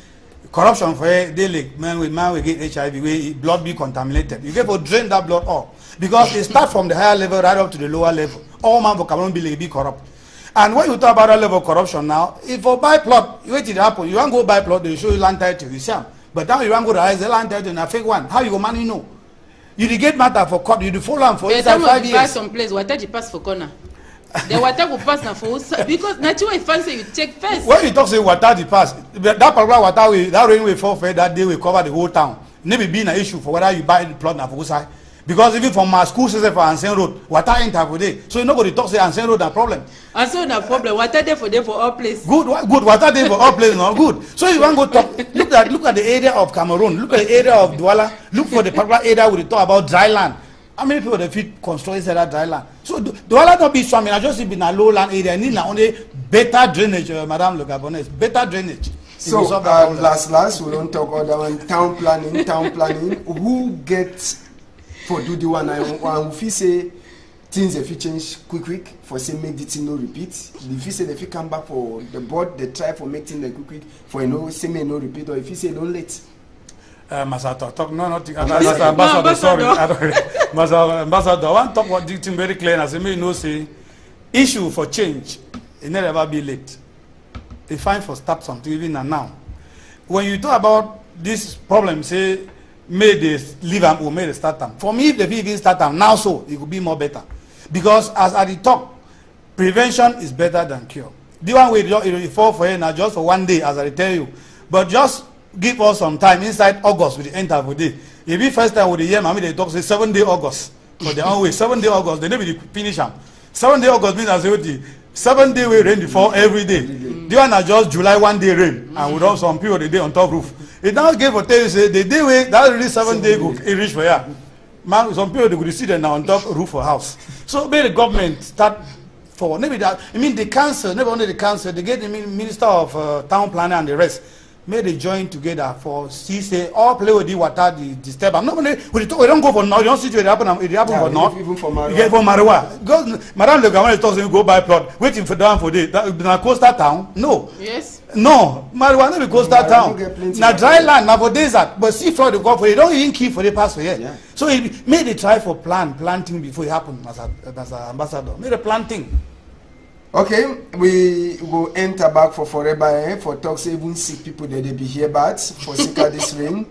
corruption for you, they like man will get HIV, where blood be contaminated. You get to drain that blood off. Because they start from the higher level right up to the lower level. All man for Cameroon be corrupt. And when you talk about that level of corruption now, if you buy plot, you wait it happen, you want to go buy plot, they show you land title, you see them. But now you want to go to the land title and a fake one. How you go money know? You get matter for court, you do follow them for inside 5 years. Buy some place, water you pass for corner. The water will pass now for because naturally fancy you check first. When you talk say water the pass, that particular water will that rain will fall that day will cover the whole town. Never be an issue for whether you buy the plot now for side. Because even from my school says for Ancien Road, water enter for day. So nobody talks say Ancien Road a problem. Ancien no problem. Water there for all place. Good water there for all place, no good. So you want to go talk. Look at the area of Cameroon. Look at the area of Douala. Look for the particular area where they talk about dry land. How many people they fit construct inside that dry land? So Douala don't be swampy. I just be in a low land area. Need only better drainage, Madame Le Gabonese. Better drainage. So last we don't talk about that one. Town planning. Who gets for do the one and if you say things if you change quick for say make the thing no repeat. If you say if you come back for the board, they try for make things quick for you know say may no repeat, or if you say don't let. Master talk Ambassador, sorry. Ambassador, I want to talk about the thing very clear. As I may know say issue for change, it never ever be late. They find for start something even now. When you talk about this problem, say may they leave them or may they start them. For me, if they even start them now, so it will be more better. Because as I talk, prevention is better than cure. The one way you fall for it now just for 1 day, as I tell you. But just give us some time inside August with the end of the day. If you first time with the year, I mean they talk say 7 day August. For their own way, 7 day August, they never finish them. 7 day August means as the 7 day we rain before every day. The one are just July 1 day rain, and we don't some people the day on top roof. It now gave for tell you say the day way that really 7 day go it reach for ya. Man, some people they could see them now on top roof for house. So may the government start for maybe that. I mean the council, never only the council, they get the minister of town planning and the rest. May they join together for see say all play with the water the disturb. I'm not only we don't go for now. You don't see it happen. It happen for now. Even for Mariwa. You get for Mariwa. Because Madame Le Gabonese talks go buy plot, waiting for down for day. That coastal town? No. Yes. No, Mariwa no be coastal town. Now dry land, now for desert. But see for the go for it. Don't even keep for the pass for here. Yeah. So it may they try for planting before it happen, as ambassador. May the planting. Okay, we will enter back for forever for talks even sick people that they be here but for sick at this rain.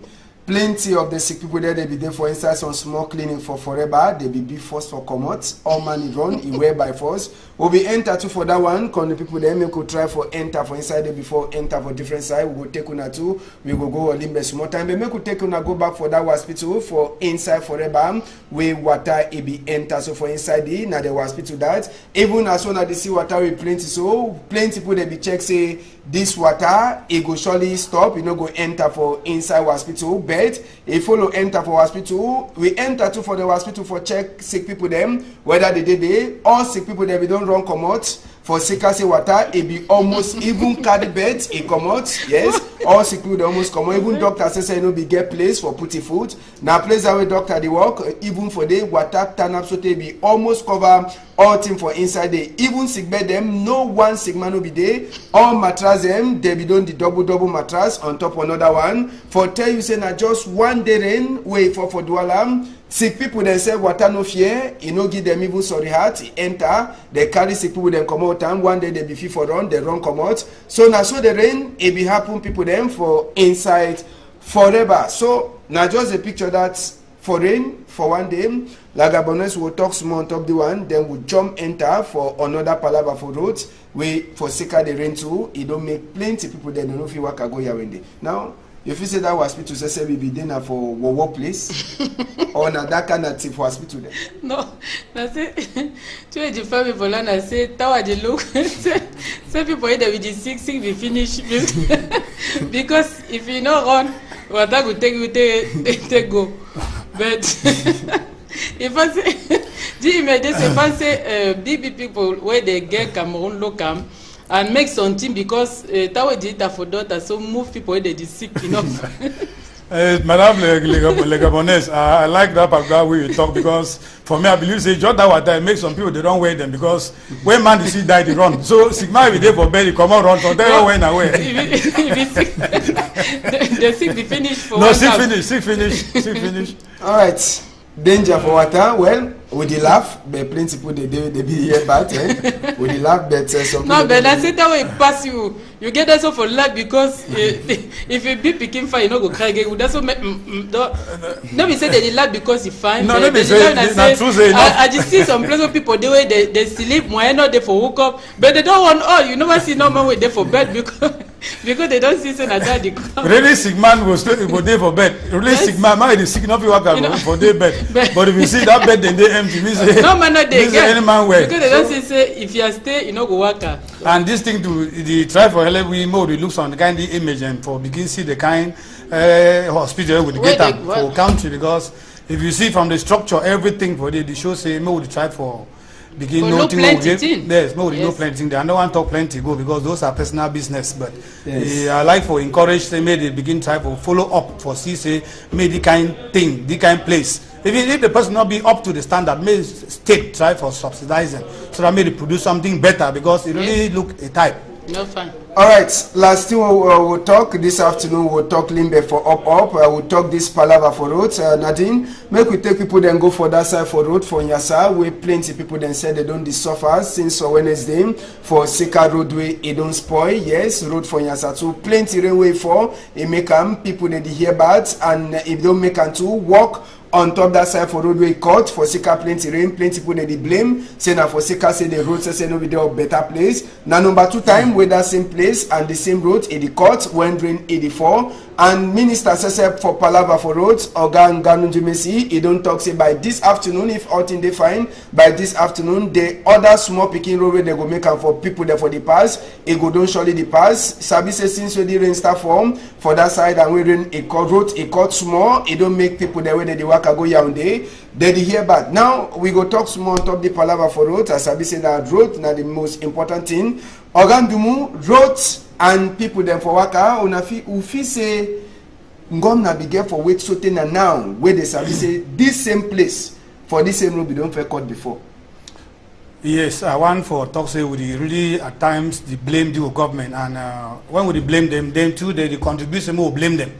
Plenty of the sick people there they be there for instance on small cleaning for forever. They be forced for commot. All money run, it wear by force. We'll be enter too for that one. Can the people there could try for enter for inside there before enter for different side. We will take una too. We will go a little small time. But we could take una go back for that hospital for inside forever. Where water it be enter so for inside the now the hospital that even as soon as they see water we plenty so plenty people they be check say this water it go surely stop. You know go enter for inside hospital. bed. He follow enter for hospital. We enter too for the hospital for check sick people them whether they did they. All sick people them we don't run come out. For Sikasi water, it be almost even carry bed, it come out. Yes, all sick people they almost come out. Even doctor says no be get place for putty food. Now place away doctor the work. Even for the water turn up so they be almost cover all thing for inside there. Even sick bed them, no one sick man will be there. All mattress them, they be done the double mattress on top of another one. For tell you say na just one day rain wait for Dualam. Sick people then say water no fear, you no give them even sorry heart, enter, they carry sick people then come out and one day they be fit for run, they run come out. So now so the rain, it be happen people them for inside forever. So now just a picture that for rain for one day, Lagabones will talk small on top the one, then we'll jump enter for another palaver for roads, we for sicker the rain too, it don't make plenty people then don't know if you work go here now. If you say that hospital say we be dinner for workplace or na that kind of thing for hospital there. No, I say tu es du famille pour là na say tawa de look say people that with the sick be finish because if you no run water go take you take go but if I say do imagine say fancy big people where they get Cameroon local and make something because tawa did that for daughter so move people where they sick enough. Madame le Gabonese, I like that part way you talk because for me I believe say just that water make some people they don't wear them because when man they see die they run. So Sigma every day for bed, come on run, so they don't wear away. The sick be finished for no, sick finish. All right. Danger for water. Well, with the laugh, but plenty people they be here bad. With the laugh, but some. No, but I say that way pass you. You get that so for life because if you be picking fire, you no go cry again. That's what make. No, we say they laugh because he fine. No, they say not true. Say I just see some places people the way they sleep, more not there for woke up, but they don't want all. You never see no man with there for bed because they don't see say na that the come. Really sick man go there for bed. Really yes. Sick man is sick enough to work for their bed. But if you see that bed then they empty, means no man not there. Any man wear. Because they don't say if you stay, you no go work. And this thing to the try for LFW mode, it looks on the kind of image and for begin see the kind hospital with the get up for country because if you see from the structure everything for the show say mode try for begin no plenty thing. Yes, no plenty thing. I don't want to talk plenty go because those are personal business. But yes. I like for encourage them they begin try for follow up for see say make the kind thing, the kind place. Even if the person not be up to the standard, may state try for subsidizing so that may they produce something better because it really look a type. No fun. All right, last thing we'll talk this afternoon. We'll talk Limbe for up. We'll talk this Palava for road. Nadine, make we take people then go for that side for road for Nyasa. Where plenty people then said they don't suffer since Wednesday for Sika roadway it don't spoil. Yes, road for Nyasa too. Plenty railway for it make people they hear bad and if don't make them to walk. On top that side for roadway cut for Sika plenty rain, plenty people they blame. Say now for Sika say the road say no be there better place. Now number 2 time with that same place and the same road it the cut when rain 84. And Minister says for Palava for roads, Oga Nganu Jimesi, he don't talk say by this afternoon if all thing they find by this afternoon the other small picking road they go make am for people there for the pass. It go don't surely the pass. Sabi say since when the rain start form for that side and we rain a cut road, a cut small, it don't make people there where they work go Yaoundé, they hear back. Now we go talk small on top the Palava for road. As I say that road now the most important thing. Ogandumu roads and people them for waka ufi say ngom na be get for wait so now where they say this same place for this same road we don't fair cut before. Yes, I want for talk say we really at times they blame the government and when we blame them too they contribute some more blame them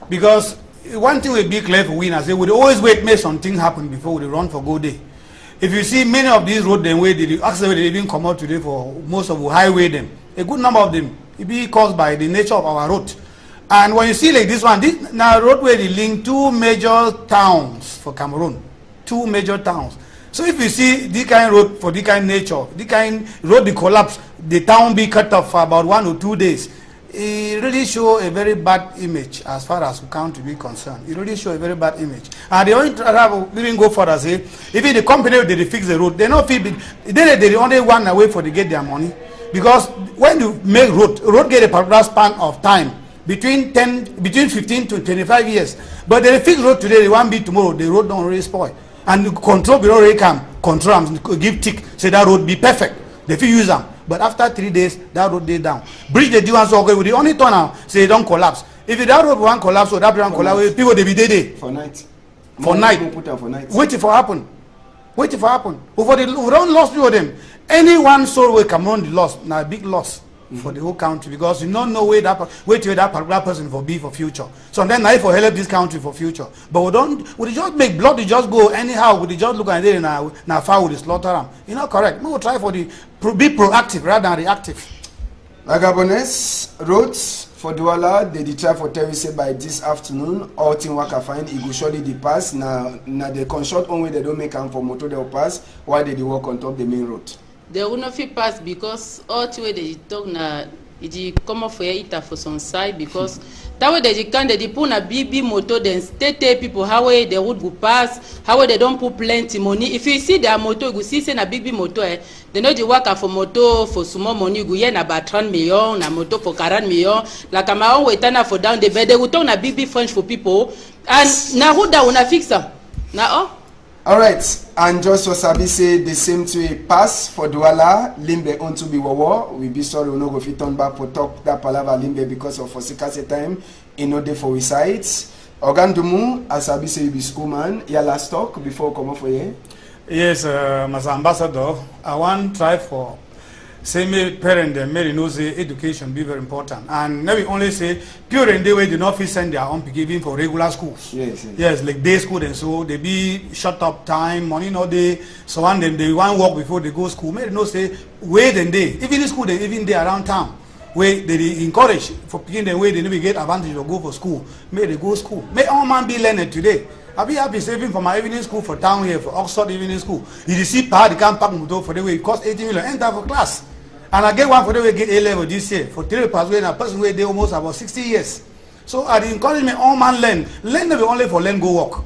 because one thing we be clear for winners they would always wait make something happen before we run for go day. If you see many of these roads them way they accident they even come out today for most of the highway them a good number of them it be caused by the nature of our road. And when you see like this one, this now roadway they link 2 major towns for Cameroon, 2 major towns. So if you see this kind of road for this kind of nature, this kind of road the collapse, the town be cut off for about 1 or 2 days. It really show a very bad image as far as we count to be concerned. It really show a very bad image. And they only even go further say, even the company they fix the road, they not feel they're the only one away for to get their money. Because when you make road get a particular span of time between 15 to 25 years. But they fix road today, they want be tomorrow, the road don't really spoil. And the control bureau already come, control them, give tick, say that road be perfect. They fit use them. But after 3 days, that road they down. Bridge they do and so okay, with the only turn now, say they don't collapse. If that road one collapse or that one collapse, people they be dead. For night. For night. Waiting for happen. Waiting for happen. Over the we don't lost two of them. Any one soul will come on the loss, now a big loss for the whole country, because you don't know where that particular person for be for future. So then I for help this country for future. But we just make blood, we just go anyhow, we just look at it now foul with slaughter them. You know correct. We will try for the be proactive rather than reactive. Lagabones roads for Douala, they try for tell you say by this afternoon, all thing waka fine, it go surely the pass. Now they construct only they don't make them for motor they'll pass, while they walk on top the main road. They will not fit pass because all the way they talk na it come off for it for some side because that way they can they put a BB motor then state people how way they would go pass, how way they don't put plenty money. If you see their motor, you see say na BB motor, they know the worker for motor for small money, you get na about 30 million, na motor for 40 million, like I'm own waiting for down the bed, they will talk na BB French for people, and now who that wanna fix them? Now all right, and just for Sabi say the same to a pass for Douala, Limbe on to be war. We be sorry we no go fit turn back for talk that palava Limbe because of for sikase time in no day for we sites. Ogandumu, as Sabi say you be schoolman, your last talk before come off for you. Yes, Mr. Ambassador, I want to try for say me parent them may know say education be very important, and maybe only say parent they way do not fit send their own giving for regular schools. Yes, like day school and so they be shut up time money no day, so one them they want work before they go school. May know say wait and day even in school they even they around town where they encourage for picking the way they never get advantage or go for school. May they go school. May all man be learning today. I be happy saving for my evening school for town here for Oxford evening school. You see how they can't pack motor for the way it cost 80 million enter for class. And I get one for the way get A level this year for 3 pass way and a person where they almost about 60 years. So I encourage me all man learn never only for learn go work,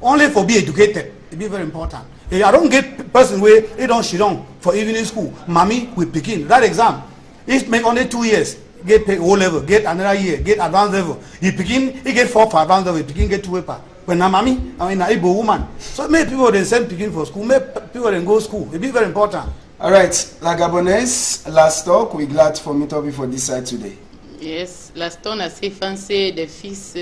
only for be educated. It be very important. If I don't get person where they don't sit down for evening school, mommy will begin that exam. It make only 2 years. Get pay O level, get another year, get advanced level. He get 4 for advanced level, he begin get 2 paper. When na mommy, I mean na Igbo woman. So many people they send begin for school, make people then go school. It be very important. All right, Lagabones, last talk. We're glad for meet up for this side today. yes, last time I say fancy the fees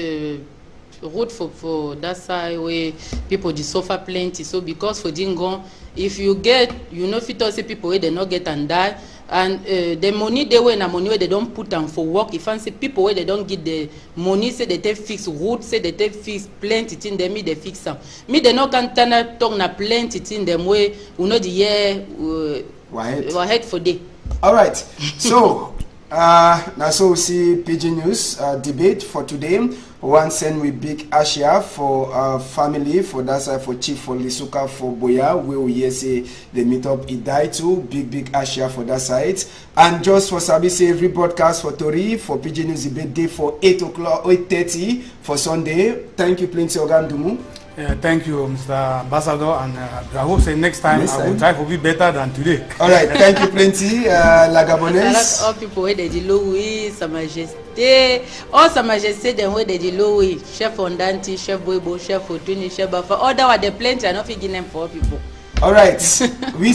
road for that side where people they suffer plenty. So because for Dingon, if you get you know fit also people where they not get and die. And the money they were na money where they don't put them for work. If I say people where they don't get the money, say they take fix road, say they take fix plenty thing them, me they fix them. Me they no can turn talk na plenty thing them way you know the year ahead for day. All right, so now so we see PG News debate for today. One send with big Asia for family for that side for chief for Lisuka for Boya where we hear say they meet up Idai too big Asia for that side, and just for Sabi say every broadcast for Tori for PG News debate day for 8:30 for Sunday. Thank you plenty Ogandumu. Thank you, Mr. Ambassador, and I hope say next time I will try to be better than today. All right, thank you plenty, Lagabones. All people where they Louis, Sa Majesté, all Sa Majesté, then where they Louis, Chef Ondanti, Chef Boibo, Chef Otuni, Chef Bafa, all that were the plenty and not figuring them for people. All right, we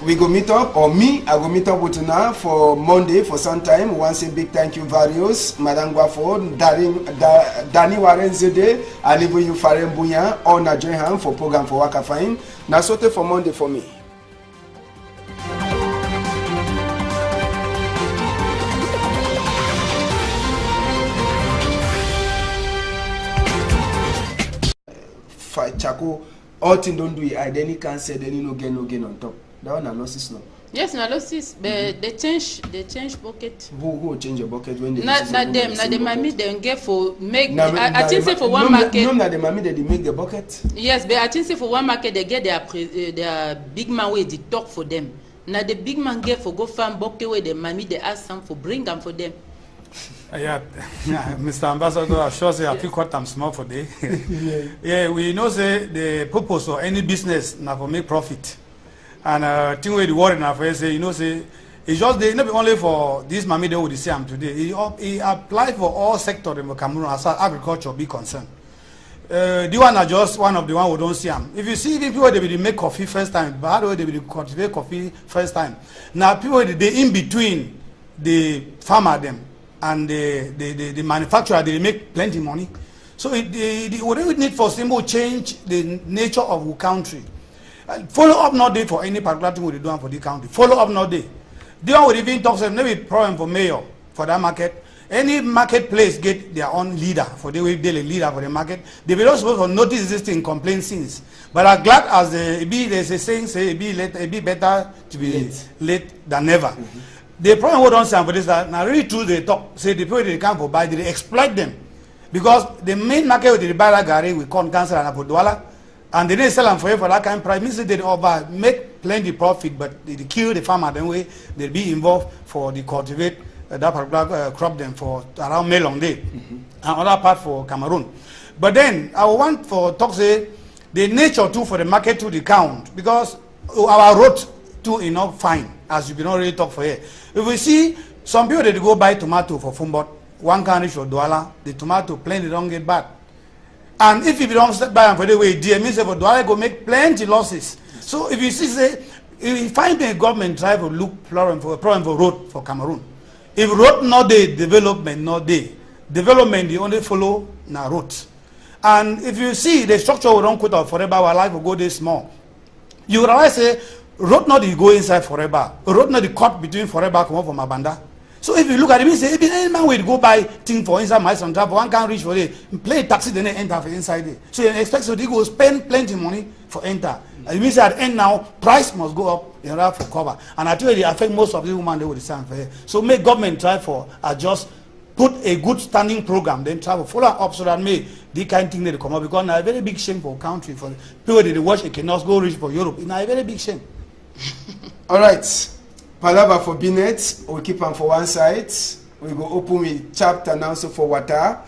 we go meet up, or me, I go meet up with Una for Monday for some time. Once a big thank you, various Madame Guafo, Danny Warren Zede, Alibu you Faren Bunya, or Nigerian for program for Waka Fine. Now, sote for Monday for me. Chako. All things don't do it. I then can't say then no gain on top. That one analysis no. Yes, analysis. But they change bucket. Who change your bucket when they? Not them. Not the mommy they get for make. I think say for one market. No, not the mommy that they make the bucket. Yes, but I think say for one market they get their big man where they talk for them. Now the big man get for go farm bucket where the mommy they ask them for bring them for them. Yeah, Mr. Ambassador, I'm sure say I feel quite small for day. Yeah, we know say the purpose of any business now for make profit. And thing where the word now for say you know say It's just they not be only for this Mami they would see him today. He applied for all sectors in Cameroon as far as agriculture be concerned. The one are just one of the one who don't see him. If you see people they will make coffee first time, but how do they will cultivate coffee first time? Now people they in between the farmer them and the manufacturer they make plenty money. So what we need for simple change the nature of the country. Follow up not day for any particular thing we do for the country. Follow up not day. They would even talk to maybe problem for mayor for that market. Any marketplace get their own leader for the way daily leader for the market. They will also supposed to notice this thing, complain since. But I'm glad as there's a saying say it be better to be late than never. Mm-hmm. The problem we don't say for this that now really true they talk say the people they come for buy they exploit them because the main market with the buy that gari we corn cancer and apodwala and they didn't sell them for that kind of price means they over make plenty profit but they kill the farmer then way they be involved for the cultivate that particular crop them for around Melong Day and other part for Cameroon. But then I want for talk say the nature too for the market to the count because our road too enough fine as you been already talk for here. If we see some people that go buy tomato for Fumbot, one can reach for Douala, the tomato plenty don't get bad. And if you don't buy them for the way dear means for Douala go make plenty losses. So if you see say if you find the government try to look problem for road for Cameroon. If road not day, development not day. Development they only follow na road. And if you see the structure we don't quit out forever, our life will go this small. You realize say road not you go inside forever. Road not the cut between forever come up from Abanda. So if you look at it, you say any man will go buy thing for inside my son one can't reach for it. Play taxi then they enter for inside it. So you expect so they go spend plenty money for enter. It means at end now price must go up in order for cover. And I tell you they affect most of the women they will stand for here. So make government try for adjust, put a good standing program, then try to follow up so that may the kind of thing they come up because now a very big shame for country for people that they watch it cannot go reach for Europe. It's a very big shame. All right. Palava for Binet, we keep on for one side. We go open with chapter now so for water.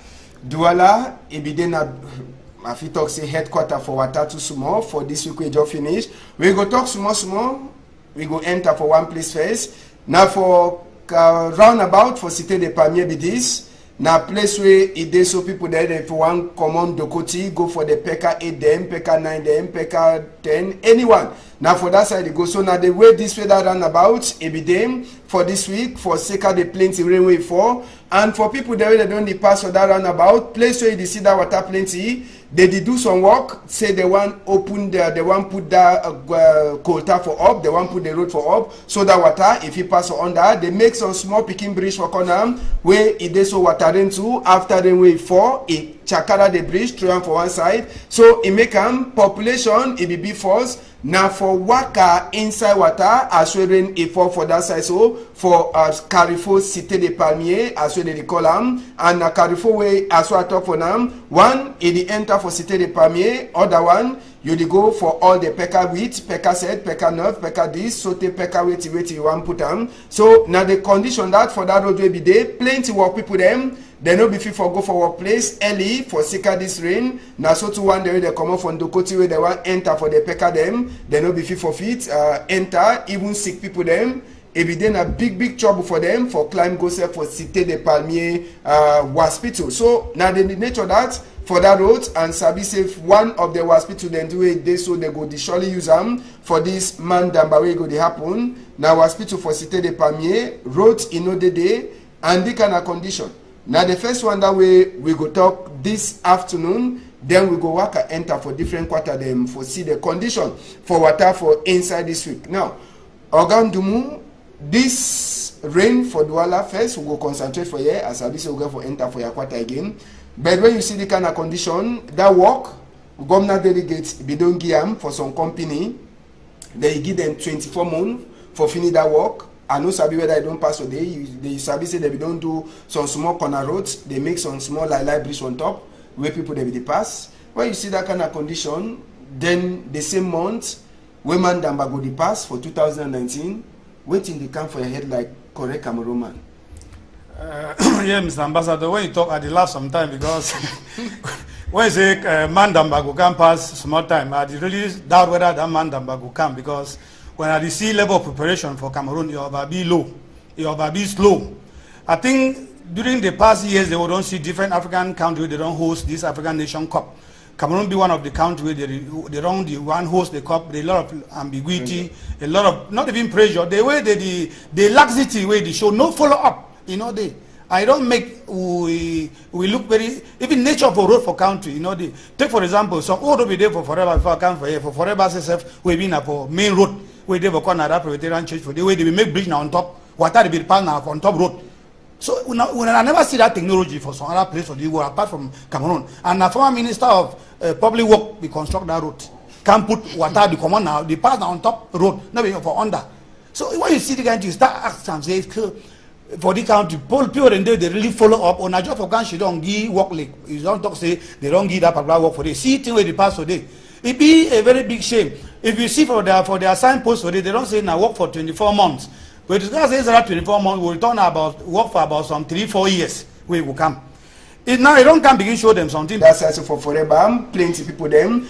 Douala, Ibidena, Mafi talk say headquarter for water too small. For this week we just finish. We go talk small. We go enter for one place first. Now for roundabout for Cité des Palmiers be this. Now place where it is so people there if one common Dokoti go for the Peka 8 them, Peka 9 them, Peka 10, anyone. Now for that side it goes. So now the way this way that roundabout it be them for this week for Seka the plenty railway for and for people there they don't pass for that roundabout place where you see that water plenty they did do some work say they want open they want put that quota for up they want put the road for up so that water if you pass on that they make some small picking bridge for corner where it is so water into after the way for it chakara the bridge through for one side so it make population it be force. Now for waka inside water as well rain it fall for that side so for Carrefour Cité des Palmiers as well they call them and Carrefour way as well I talk for them one it enter for Cité des Palmiers other one you go for all the Peka wheat, Peka set, Peka 9, Peka this, so te Peka wait you want put them. So now the condition that for that road will be there, plenty work people them, they no be fit for go for workplace early for Sika this rain. Now so to one day they come off from Dokoti where they want enter for the Peka them, they no be fit for fit, enter, even sick people them. It be then a big trouble for them for climb go for Cité des Palmiers hospital. So now the nature that for that road and Sabi say one of the hospital then do it they so they go they surely use them for this man damba way go they happen. Now hospital for Cité des Palmiers road in no day and the kind of condition. Now the first one that way we go talk this afternoon. Then we go work and enter for different quarter them for see the condition for water for inside this week. Now Ogandumu this rain for Douala first we go concentrate for here as I say we go for enter for your quarter again. But when you see the kind of condition that work, government delegates be don't give them for some company, they give them 24 months for finish that work. I know sabi whether they don't pass a day. They sabi say they don't do some small corner roads. They make some small light bridge on top where people they will pass. When you see that kind of condition, then the same month, women Damba go the pass for 2019. Waiting the camp for your head like correct Cameroon man. Yeah, Mr. Ambassador, when you talk, I laugh sometimes because when you say man Damba go come pass small time, I really doubt whether that man Damba go come because when I see level of preparation for Cameroon, it will be low, it will be slow. I think during the past years, they will don't see different African countries, they don't host this African Nation Cup. Cameroon be one of the countries where they don't the one host the cup. There a lot of ambiguity, a lot of not even pressure. The way the laxity where they show no follow up. You know I don't make we look very even nature for road for country. You know take for example some old will be there for forever before I come for here for forever SSF we been for main road where they will corner that Presbyterian church for the way they will make bridge now on top. Water they be pass now on top road. So when I never see that technology for some other place for the world apart from Cameroon. And the former minister of public work, we construct that road. Can't put water the common now, they pass on top road, not for under. So when you see the guy, you start asking and say, for the country, people and they really follow up on a job for country, don't give work like you don't talk say they don't give that particular work for they see thing where they pass today. It be a very big shame. If you see for their signpost today, they don't say now work for 24 months. But it's going to say that 24 months, we'll return work for about some 3-4 years. We will come. Now you don't come begin show them something. That's also for forever. Plenty people them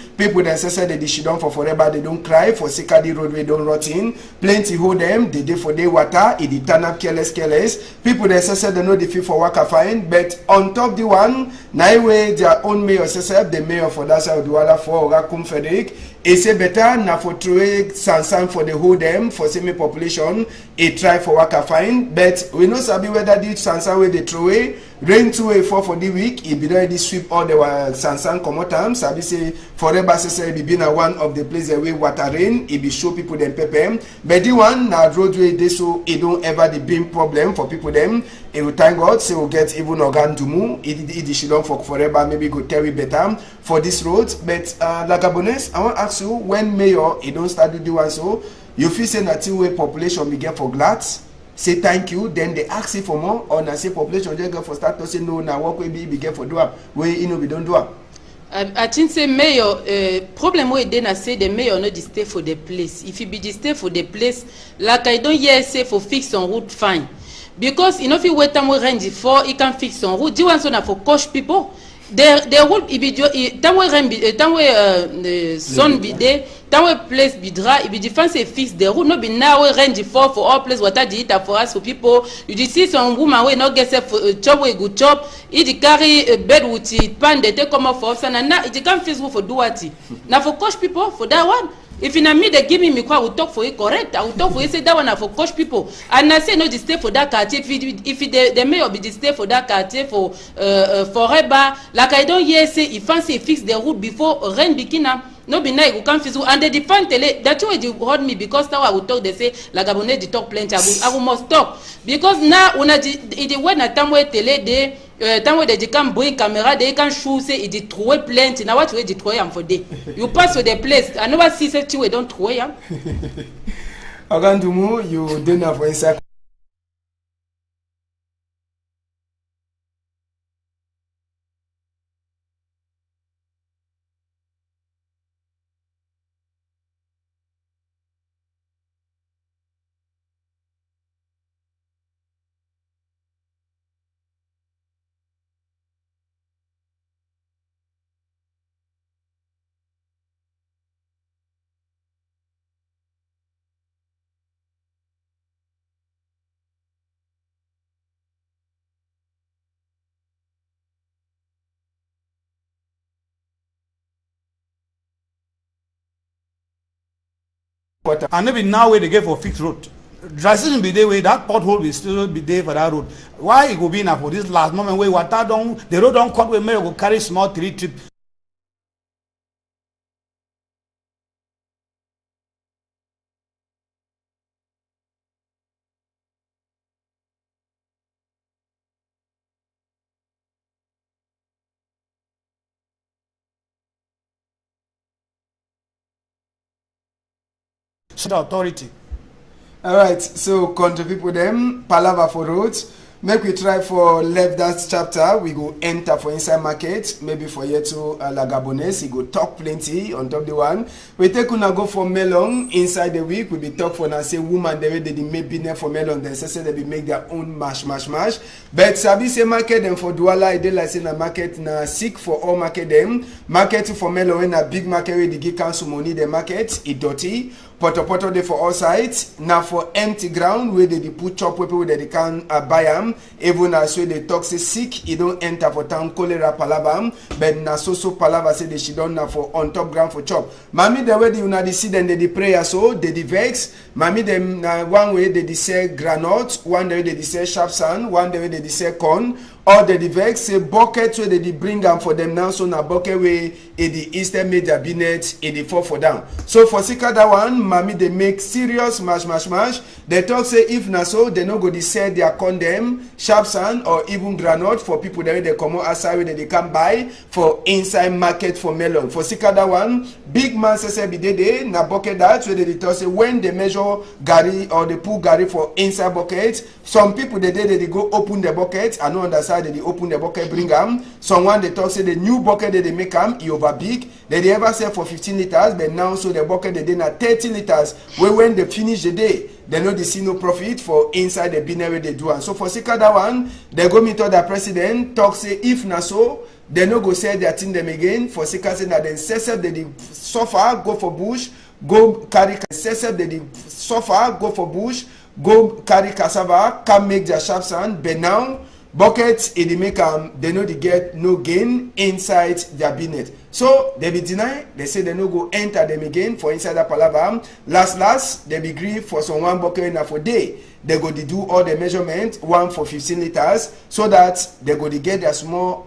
say they should done for forever. They don't cry for Sikadi road we don't rot in. Plenty hold them. They do for their water. It turn up careless. People they say they know the fee for work fine. But on top the one, now way their own mayor says the mayor for that side of the water for Rakum Frederick. It say better now for throwing sansan for the whole them for semi population. It try for work fine. But we know sabi whether the sansan where they throw away. Rain 2 for the week, it be already sweep all the sansan come sabi say forever say it be na one of the places where water rain, it be show people them pepper. But the one na roadway they so it don't ever the big problem for people them. It will thank God, so we'll get even organ to move. It should done for forever, maybe go tell you better for this road. But Lagabones, I want to ask you when mayor it don't start to do one so you feel say that way population be get for glad. Say thank you, then they ask you for more, or na say population just go for start to say no, now what will be get for do up, where you know we don't do up. I think say mayor problem wey dey na say the mayor no dey stay for the place. If you be dey stay for the place, like I don't hear say for fix on route fine, because you know if you wait time we range before he can fix on route. Do one so na for coach people. The route it be time we range time we sun be there. That place be dry, it be different say fix the road, no be now we range for all place water the eat for us for people. You see some woman we not get chop we good chop, it carry a bed with it, pan they take come up for us and now it can't fix for do what it. Now for coach people for that one. If in a me they give me I will talk for it correct. I will talk for you say that one for coach people. And I say no the stay for that quartier. If the mayor be the stay for that quartier for forever, like I don't hear say if fancy fix the route before rain begin up. No be now you can't fix and they defend tele that way you heard me because now I will talk they say like Gabonese they talk plenty I will must talk because now when it when a time where tele they time where they can bring camera they can show say it did throw plenty now what way they throw am for day you pass to the place I never see say you don't throw am. Agandumu you don't have inside. And maybe now where they get for fixed road. Dressing be there way that pothole will still be there for that road. Why it go be now for this last moment where water don't the road don't cut where may go carry small 3 trip. The authority. All right, so country people them palava for roads. Make we try for left that chapter. We go enter for inside market. Maybe for yet to Lagabones. He go talk plenty on top the one. We take una go for melon inside the week. We be talk for now say woman they make business for melon. Then say they be make their own mash. But sabi say market them for Douala. They like say na market na sick for all market them. Market for melon when a big market where they give council money. The market it dirty. poto dey for all sides. Now for empty ground where they put chop people where they can buy them. Even as where they talk say sick, it don't enter for town cholera palava. But na so palava say they should don't for on top ground for chop. Mami the way you na see them they pray so they vex. Mami them one way they say granite, one day they say sharp sand, one day they say corn. Or the vex say bucket where they bring them for them now. So na bucket where the eastern major binet the fall for down. So for sika that one, mami they make serious mash. They talk say if na so they no go dey sell their condemn sharp sand or even granite for people that they come outside where they can buy for inside market for melon. For sika that one, big man say be dey na bucket that where they talk say when they measure gari or they put gari for inside bucket, some people they go open the bucket. I no understand. They open the bucket, bring them. Someone they talk say the new bucket they make them over big. They ever sell for 15 liters, but now so the bucket they did na 30 liters. When they finish the day, they know they see no profit for inside the binary they do. And so for sika that one, they go meet the president, talk say if na so, they no go sell their thing them again. For sika say that then sesep they suffer, go for bush, go carry sesep they suffer, go for bush, go carry cassava, come make their sharp sand, but now buckets in the make they know they get no gain inside their business. So they be deny, they say they no go enter them again for inside that palava. Last they be agree for some one bucket now for day. They go to do all the measurement, one for 15 liters, so that they go to get their small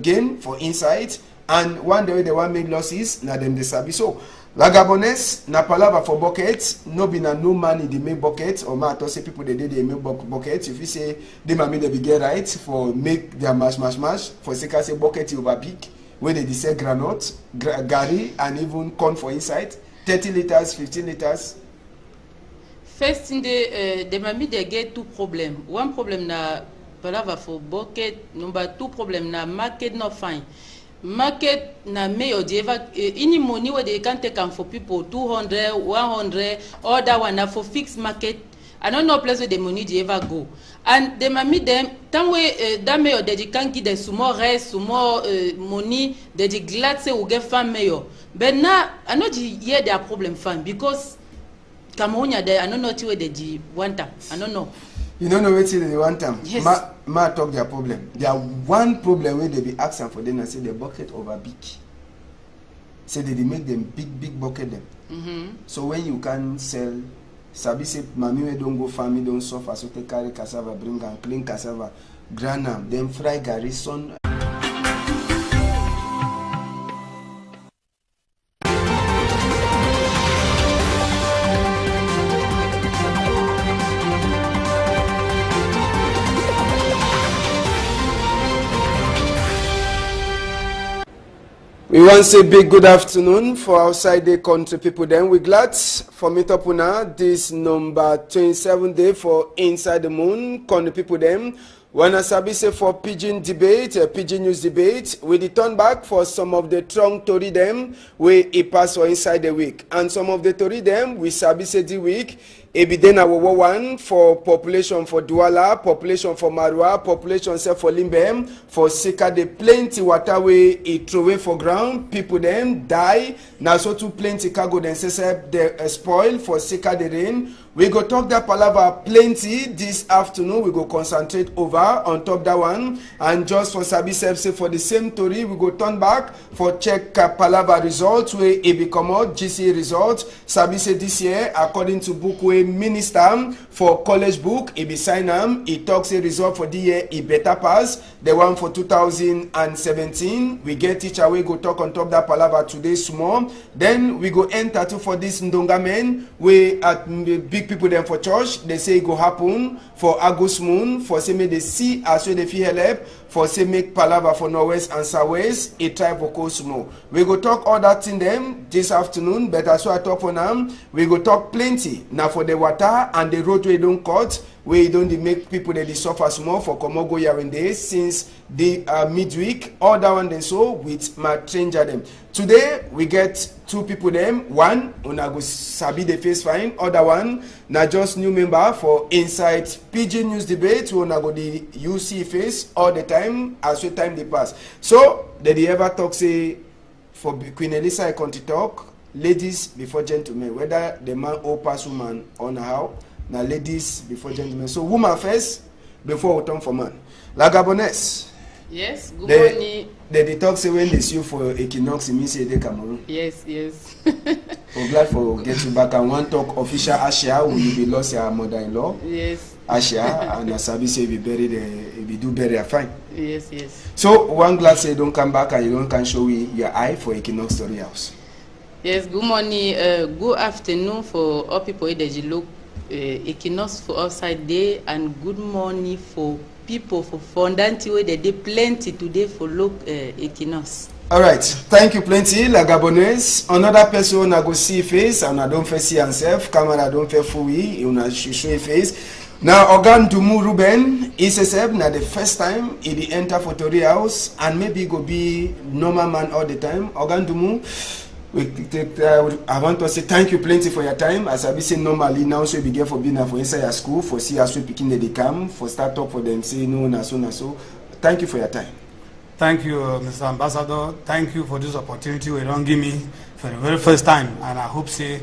gain for inside, and one day they want make losses, now them they sabi so. La Gabones, na palava for buckets, no be na no money they make buckets, or ma to say people they make buckets. If you say they mami they be get right for make their mash, for say say bucket over big, where they say granite, gari, and even corn for inside, 30 liters, 15 liters. First thing the mami they get two problem. One problem na palava for bucket, number two problem na market not fine. Market na mayor any money where they can take them for people 200 100 or that one na for fixed market. I don't know place where the money they ever go, and they might meet them time way that mayor they can give them some more rest, some more money they glad say we get farm mayor. But now I know the hear their problem fine because Cameroon there I don't know where they want them. I don't know. You don't know what they want them. Yes. Ma talk their problem. There one problem where they be asking for them and say the bucket over big. Say they make them big bucket them. So when you can sell, sabi say mami we don't go farm, don't suffer, so take carry cassava, bring and clean cassava, grind them, then fry gari, son. We want to say big good afternoon for outside the country people. Then we glad for meet up una this number 27 day for Inside the Moon. Country people them. When I sabi say for Pidgin debate, Pidgin news debate, we return back for some of the strong Tory them we pass for inside the week, and some of the Tory them we sabi say the week. Ebidena World War I for population for Douala, population for Marwa, population for Limbem, for Sika the plenty water way it throw away for ground, people them die, now so too plenty cargo then say the spoil for Sika the rain. We go talk that palava plenty this afternoon. We go concentrate over on top that one, and just for Sabi say for the same story, we go turn back for check palava results where it become out GCA results. Sabi say this year according to book way minister for college book, it be sign am. It talks a result for the year it better pass the one for 2017. We get teacher we go talk on top that palava today small. Then we go enter to for this Ndonga men we at big people them for church. They say it go happen for August moon for say make they see as well they feel help for say make palava for northwest and southwest a try for Cosmo. We go talk all that in them this afternoon, but as I talk for now, we go talk plenty now for the water and the road we don't cut. We don't make people that they suffer small for Komogo Yarende since the midweek. All that one they so with my stranger them. Today we get two people them. One una go sabi the face fine. Other one na just new member for Inside Pidgin News Debate. We una go the UC face all the time as the time they pass. So did they ever talk say for Queen Elisa I can't talk ladies before gentlemen, whether the man or pass woman or how, now ladies before gentlemen. So woman first before we turn for man. La Gabonese. Yes, good morning. They talk say when they see you for equinox, it means they Cameroon. Yes. We're glad for get you back. And one talk official Asia will you be lost your mother-in-law? Yes. Asia and Asabi say we bury if we do bury fine. Yes. So one glad say don't come back and you don't can show me your eye for Equinox Story House. Yes, good morning, good afternoon for all people in the look Equinox for outside day, and good morning for people for Fondanti where they plenty today for look Equinox. All right, thank you plenty, La Gabonese. Another person I go see face and I don't face see himself. Camera don't face fully, you show face. Now, Ogan Dumu Ruben is now the first time he enter for Tori House and maybe go be normal man all the time. Ogan Dumu, I want to say thank you plenty for your time. As I be saying normally now, so we begin for being for inside your school, for see us picking the come, for start talk for them, say no, na so. Thank you for your time. Thank you, Mr. Ambassador. Thank you for this opportunity we don't give me for the very first time, and I hope say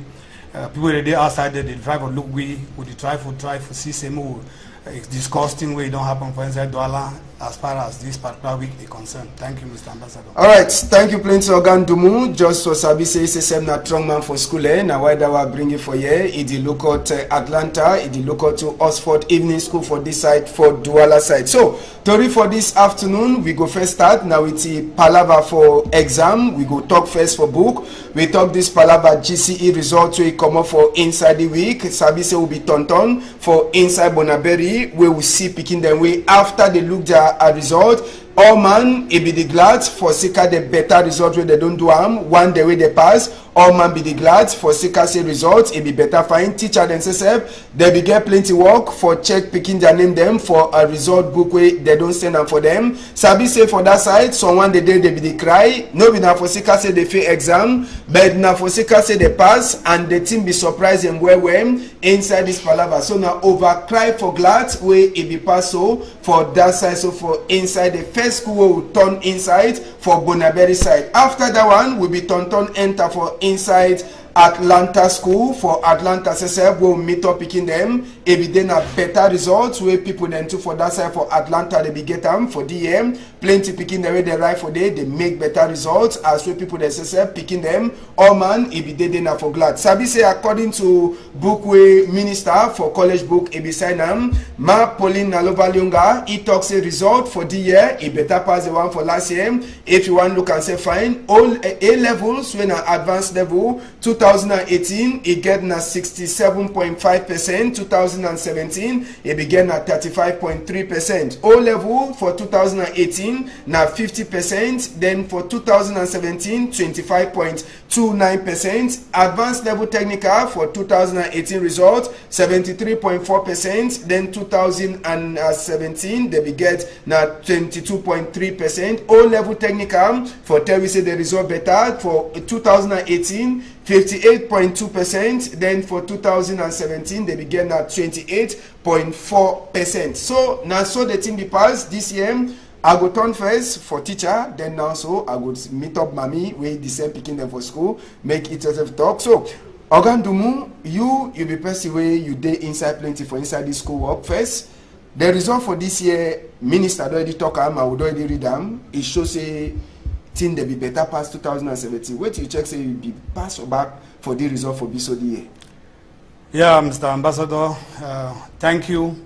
people that they outside there, they try for look we try for see same disgusting way don't happen for inside Douala as far as this particular week is concerned. Thank you, Mr. Ambassador. All right, thank you plenty, Ogan Dumu. Just for Sabi say SSM na strong man for school. Now why that we bring it for here? It the local to Atlanta, it the local to Oxford Evening School for this side for Douala side. So, Tori for this afternoon, we go first start now with the Palava for exam. We go talk first for book. We talk this Palava GCE result we come up for inside the week. Sabi say will be tonton for inside Bonaberry. We will see picking them way after they look their result. All man, it be the glad for Sika the better result where they don't do one the way they pass. All man be the glad for Sika say results, it be better fine. Teacher then says they be get plenty work for check picking their name them for a result book way they don't send them for them. Sabi say for that side, someone the day they be the cry. No be na for Sika say they fail exam, but na for Sika say they pass and the team be surprised and well inside this palava. So now over cry for glad way it be pass so for that side, so for inside the first school will turn inside for Bonaberry side. After that one will be turn enter for inside Atlanta school for Atlanta SSF. Will meet up picking them. If it then a better results where people then too for that side for Atlanta they be get them for DM. Plenty picking the way they write for day, they make better results as where people that SSF picking them. All man if it then for glad. Sabi say according to Bookway Minister for college book it be sign Ma Pauline Nalovalunga, he talks a result for the year, it better pass the one for last year. If you want look and say fine, all A levels when an advanced level 2018 it get na 67.5%, 2017 it began at 35.3%. O level for 2018 na 50%, then for 2017 25.29%. Advanced level technical for 2018 result 73.4%, then 2017 they be get na 22.3%. O level technical for tell we say the result better for 2018 58.2%, then for 2017 they began at 28.4%. So now so the team be passed this year. I go turn first for teacher, then now so I go meet up mommy with the same picking them for school, make it yourself talk. So Ogan Dumu, you be person way you day inside plenty for inside this school work first. The result for this year, minister already talk I would already read them. It shows a thing they be better past 2017. Wait till you check say you be pass or back for the result for BSODA. Yeah, Mr. Ambassador, thank you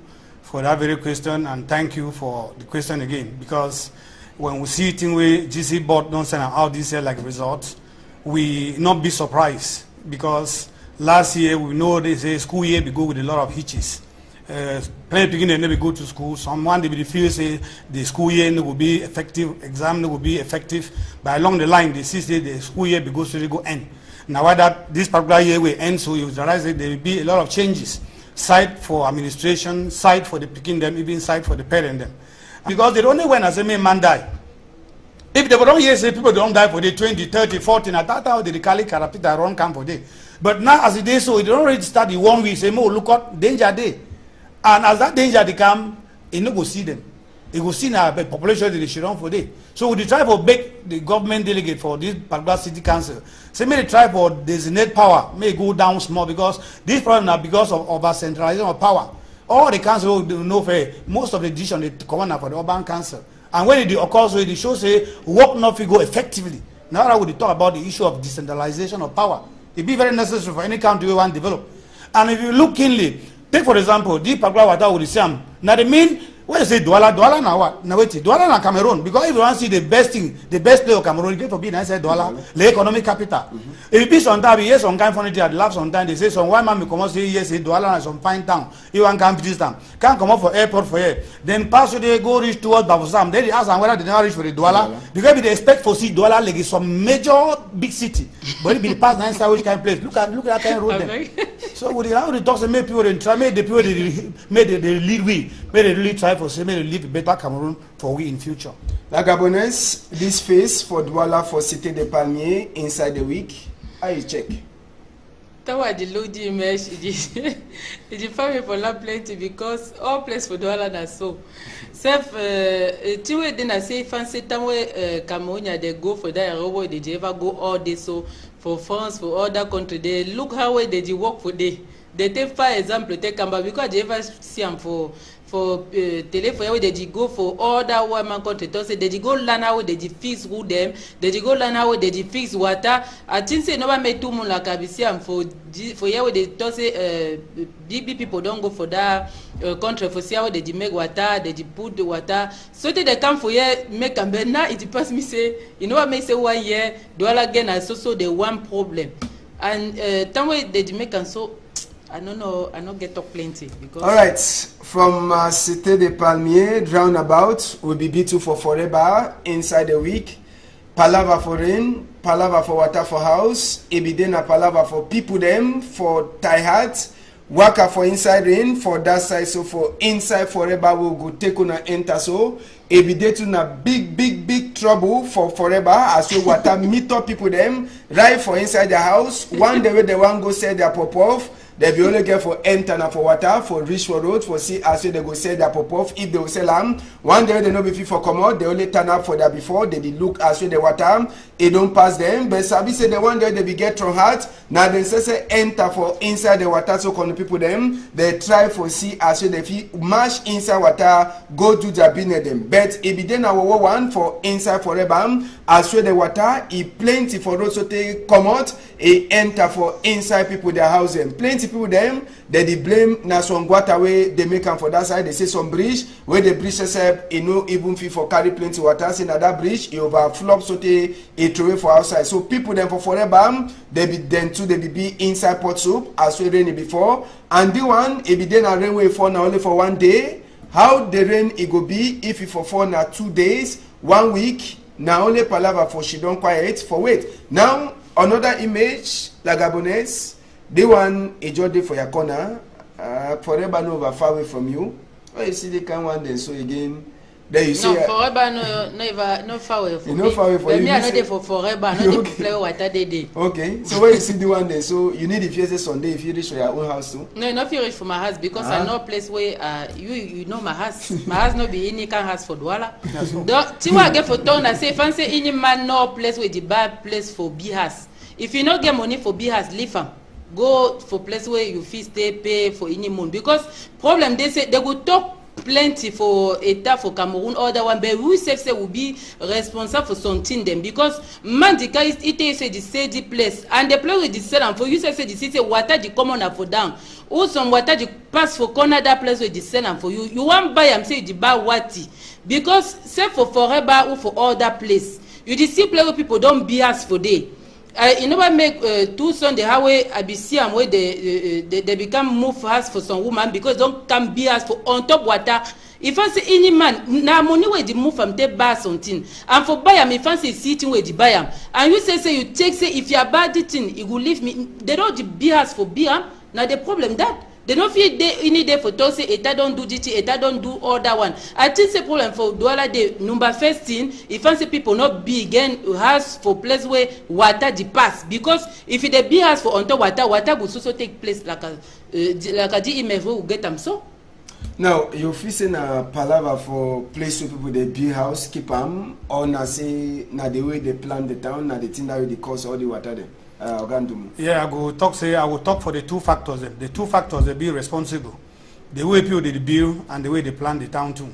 for that very question, and thank you for the question again, because when we see things where GC board don't send out this year like results, we not be surprised, because last year we know they say school year be go with a lot of hitches. Plenty beginning they never go to school. Someone they be feel say the school year will be effective, exam will be effective, but along the line they see say the school year be go to go end. Now why that this particular year will end, so you realize that there will be a lot of changes. Side for administration, side for the picking them, even side for the parent them. Because they only when as a man die. If they don't hear say people don't die for the 20, 30, 40, at that time they call carapita run camp for day. But now as it is so, they don't already start the 1 week, say, oh, look out, danger day. And as that danger they come, you no go see them. it will see now the population they should run for day. So we try for beg the government delegate for this particular city council. Say may they try for designate power, may go down small because this problem now because of over centralization of power. All the council will know fair. Most of the decision they command for the urban council. And when it occurs, it shows say work not go effectively. Now I would talk about the issue of decentralization of power. It be very necessary for any country we want to develop. And if you look keenly, take for example, the particular water with the Siam. Now the mean when you say Douala now what? Now wait, Douala na Cameroon. Because if you want to see the best thing, the best player of Cameroon, you get to be nice Douala, the economic capital. If it be sometimes, yes, some kind of furniture at lab sometimes they say some one man may come out say yes, Douala and some fine town. You want come visit them. Can't come out for airport for here. Then pass they go reach towards Bafusam. Then they ask them whether they never reach for the Douala. Because they expect for see Douala like some major big city. But it be the past 9 star which kind of place. Look at that kind of road then. So with the talks and make people try, make the people make the lead we, make they really try for say make they live a better Cameroon for we in future. La Gabonese, this phase for Douala for Cité des Palmiers inside the week. How you check? Tawa the low image it family for la plenty because all place for Douala na so. Self tiwe then I say fancy tamwe Cameroon they go for that robo they ever go all day so for France for other country they look how way they work for they take for example take Kamba because they ever see them for tele for they go for other women country to say they go learn how they fix who them they go learn how they fix water. I think say no make too much like abisiam for here they to say big people don't go for that country for see how they make water they put the water so they come for here make them but now it pass me say you know what may say 1 year Douala again as so the one problem and time way they make and so I don't know. I don't get up plenty because. All right, from Cité des Palmiers, roundabout will be B2 for forever inside the week. Palava for rain, palava for water for house. Ebidena palava for people them for tie hats. Waka for inside rain for that side. So for inside forever we'll go take on a enter so. Ebidetu na big trouble for forever as we water meet up people them right for inside the house. One day when they want go sell their pop off. They be only get for enter na for water, for reach for road, for see as they go sell their pop off. If they will sell them, one day they no be fit for come out, they only turn up for that before, they look as the water, it don't pass them. But Sabi say the one day they be get from heart, now they say enter for inside the water, so when the people them, they try for see as they fit mash inside water, go do their business them. But if it then our one for inside forever, as the water, it plenty for road so they come out, it enter for inside people their house them. Plenty people them they blame na some water way they make them for that side. They say some bridge where the bridge itself you know even fit for carry plenty water. See na that bridge it overflow so they it throw for outside. So people them for forever they be then too they be inside pot soup as we rain before. And the one it be then a rainway for now only for 1 day. How the rain it go be if it for 4 na 2 days 1 week now only palava for she don't quiet for wait. Now another image la Gabonese. The one a jolly for your corner, forever no over far away from you. Oh, you see the kind one then so again. There you see. No, forever no far away from me. No far away from you. Me I know they for forever. No they play water day. Okay, so when you see the one then, so you need the first Sunday if you reach for your own house too. No, not reach for my house because I know place where you know my house. My house no be any kind house for Douala. Tiwa get for town I say fancy any man no place where the bad place for be house. If you not get money for be house, leave am. Go for place where you feel stay pay for any month because problem they say they go talk plenty for Eta for Cameroon other one but we say will be responsible for something them because mandika is it say the city place and the place with the sell for you say the city water the common for down or some water the pass for corner that place with the sell for you want buy am say the buy wati because say for forever or for other place you the see place where people don't be as for day. You never make two sons the highway I be see am where they become move fast for some woman because don't come be as for on top water. If I say any man na money where the move from take buy something and for buy am if I say sitting where the buy am and you say you take say if you are bad thing you go leave me they don't be as for be am now the problem that. They don't feel any day for to say Eta don't do this, Eta don't do all that one. I think the problem for Douala the number first thing, if I say people not be again has for place where water the pass because if it be has for on top water will also take place like a DMF will get them so. Now, you facing a palaver for place where people they build house, keep them, or na say na the way they plan the town, na the thing that they cause all the water there. Yeah, I will talk for the two factors. The two factors they be responsible. The way people they build and the way they plan the town too.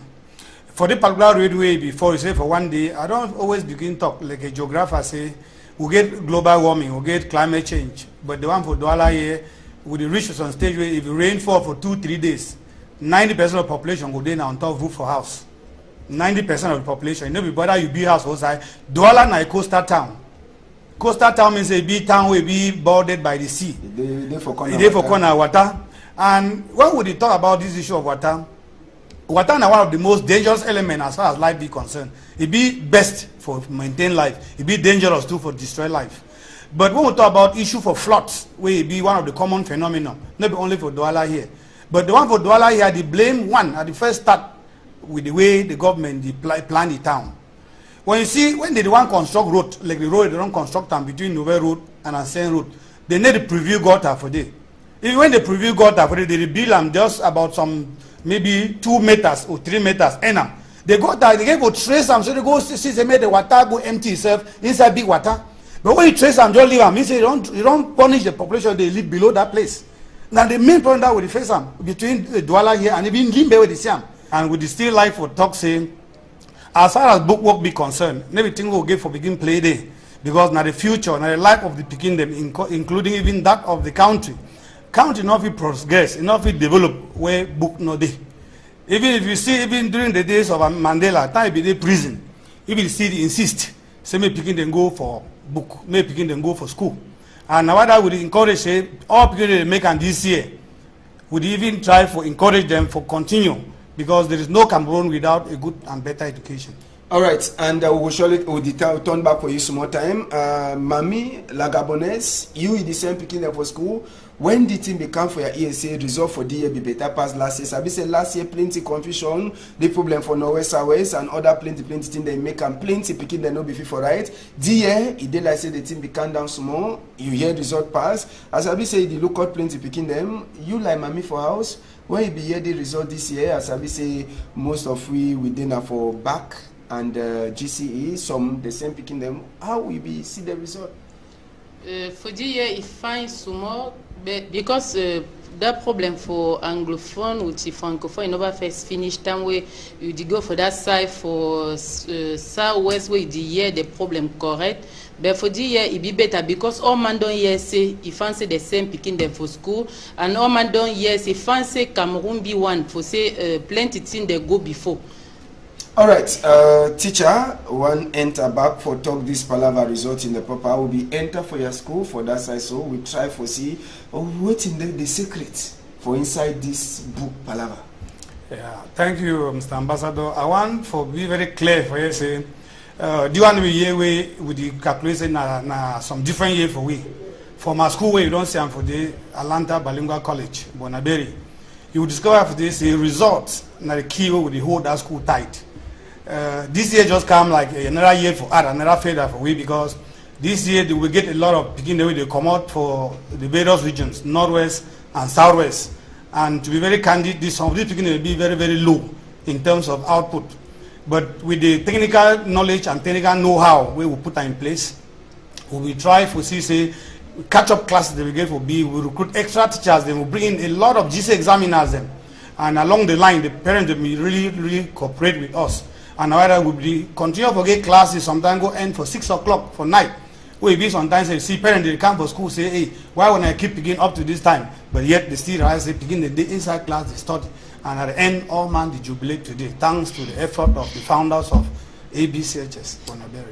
For the particular roadway before you say for one day, I don't always begin talk like a geographer say we get global warming, we get climate change. But the one for Douala here, with the reach some stage where if it rainfall for 2-3 days, 90% of the population go down on top roof for house. 90% of the population, you know, be bother you build house outside. Douala na a coastal town. Coastal town means a big town will be bordered by the sea. They for corner water. And when we talk about this issue of water, water is one of the most dangerous elements as far as life is concerned. It be best for maintain life. It be dangerous too for destroy life. But when we talk about issue for floods, where it be one of the common phenomena, not only for Douala here, but the one for Douala here, they blame one at the first start with the way the government plan the town. When you see when they want construct road, like the road they don't construct them between Nouvelle Road and Ancien Road, they need to preview gutter for day. Even when they preview gutter for day, they rebuild them just about some maybe 2 meters or 3 meters. They go there, they go trace them, so they go see they made the water go empty itself inside big water. But when you trace them, just leave them. Means you don't punish the population they live below that place. Now the main problem that we face them between Douala here and even Limbe with the Siam and with the still life for talk saying. As far as book work be concerned, everything will get for begin play day because now the future, now the life of the Pekin them, including even that of the country. Country not be progress, not be develop where book no day. Even if you see, even during the days of Mandela, time be the prison, if you see insist, say me Pekin them go for book, me Pekin them go for school. And now that would encourage say all Pekin they make and this year would even try for encourage them for continue. Because there is no Cameroon without a good and better education. All right, and we will surely turn back for you some more time. Mami, La Gabonaise, you in the same picking them for school. When did it become for your ESA result for the year be better past last year? Sabi say last year plenty confusion, the problem for Norwest Southwest and other plenty things they make and plenty picking they no be fit for right. The year it did like say the team become down small. You hear result pass. As I say the look out plenty picking them. You like Mami for house. When you be hear the result this year, as I say most of we dinner for back and GCE, some the same picking them. How will be see the result? For the year, it finds small, but because that problem for anglophone which is francophone, you never first finish time where you go for that side for southwest where the year the problem correct. But for the year it be better because all man don't hear say if fancy the same picking them for school and all man don't hear say fancy Cameroon be one for say plenty thing they go before. All right, teacher, one enter back for talk this palaver result in the paper will be enter for your school for that side. So we try for see what in the secret for inside this book palaver. Yeah, thank you, Mr. Ambassador. I want for be very clear for you say. Do you want to be here with the calculation some different year for we? For my school where you don't see them for the Atlanta Bilingual College, Bonaberi. You will discover for this a result na the key with the whole that school tight. This year just come like another year for another failure for we because this year they will get a lot of picking the way they come out for the various regions, northwest and southwest. And to be very candid, some of these picking will be very, very low in terms of output. But with the technical knowledge and technical know-how we will put in place, we will try for say catch-up classes that we get for B, we will recruit extra teachers, they will bring in a lot of GC examiners them. And along the line, the parents will really cooperate with us. And however, we will continue to get classes, sometimes go end for 6 o'clock for night. We be sometimes you see parents they come for school say, hey, why would I keep picking up to this time? But yet they still rise, they begin the day inside class, they study. And at the end, all man they jubilate today, thanks to the effort of the founders of ABCHS.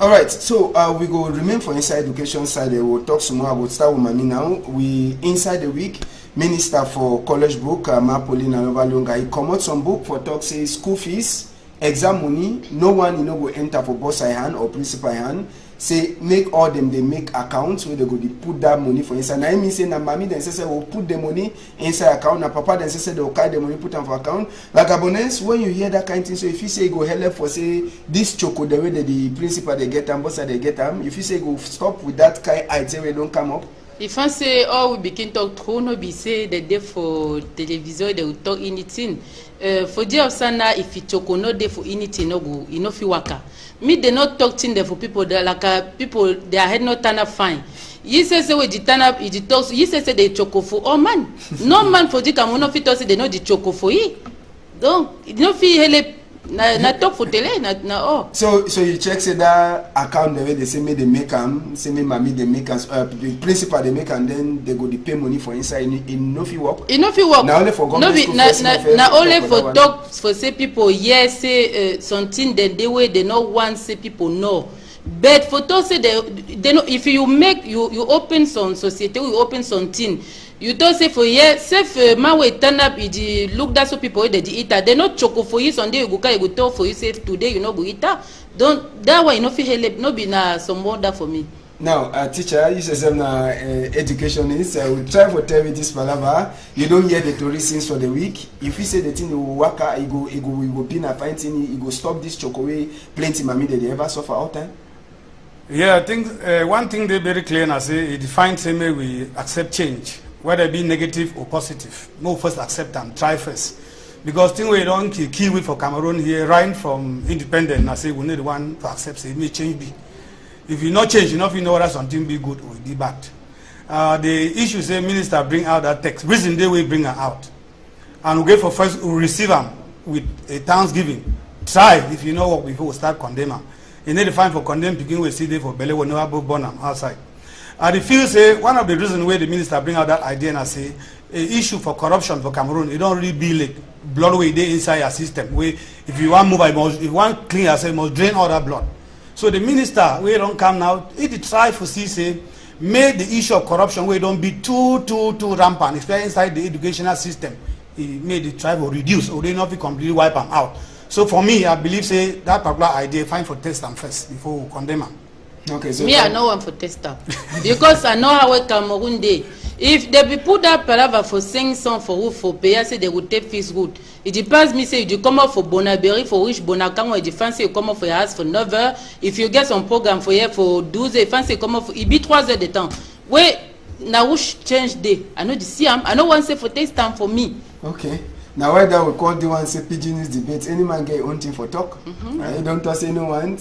All right, so we go remain for inside education side. We'll talk some more about start with Mami now. We inside the week, Minister for College Book, Mapolina Novalunga, he come out some book for talk say school fees, exam money. No one go enter for boss hand or principal hand. Say make all them they make accounts where they go to put that money for inside. Now I mean say na Mami then say will put the money inside account. Now Papa then say they will carry the money put them for account. Like Gabonese, when you hear that kind of thing, so if you say go help for say this choco the way that the principal they get them, boss they get them. If you say go stop with that kind of idea, we don't come up. If I say we begin talk true, no be say the day for television they will talk anything. For the sana if you talk no day for anything no go, you know fi waka. Me they not talk thing there for people that like people their head not turn up fine. You say we the turn up, it talks. You say they choco for oh man, no man for the come no fit talk say they know the choco for you. Donc no fi hele. Na talk for tele na oh. So you check say that account the way they say me they make say me mommy they make the principal they make and then they go to pay money for inside in no fit work. It no fit work. Na only for government na only for talk for say people yes say something then the way they not want say people know. But for those say they know if you make you open some society you open something. You don't say for yes, if man will turn up, it look that so people they eat that. They not choco for you Sunday you go tell for you say today you know go eat that. Don't that way you know feel help no be na some wonder for me. Now, teacher, you say some educationist. We try to tell you this palaver. You don't hear the tourist things for the week. If you say the thing you work out, you go be na find thing. You go stop this choco way. Plenty mommy that they ever suffer all time. Yeah, I think one thing they very clear and say it defines same way we accept change. Whether it be negative or positive, no first accept and try first. Because thing we don't kiwi for Cameroon here, right from independent, I say we need one to accept say it may change be. If you not change, you know whether something be good or be bad. The issue say minister bring out that text. Reason they will bring her out. And we get for first we receive them with a thanksgiving. Try if you know what before we start condemning. You need to find for condemn begin with see for belly when never born them outside. The feel say one of the reasons where the minister bring out that idea and I say a issue for corruption for Cameroon, it don't really be like blood way they inside your system. Where if you want move, if you want clean yourself, you must drain all that blood. So the minister we don't come now, it try for see say make the issue of corruption where don't be too rampant, especially inside the educational system. He made it try to reduce or they not be completely wipe them out. So for me, I believe say that particular idea fine for test them first before we condemn them. Okay, so me, I know one for tester because I know how Cameroon day. If they be put that palaver for sing song for who for pay, say they would take fees good. It depends me say you come up for Bonaberry for which Bonacan or you fancy you come up for your house for 9 heures. If you get some program for here for 12 fancy you come up for it be 3 heures de temps. Wait, now which change day? I know the CM. I know one say for taste time for me. Okay. Now why that we call the one say pidgin is debate. Any man get own thing for talk. You don't toss anyone.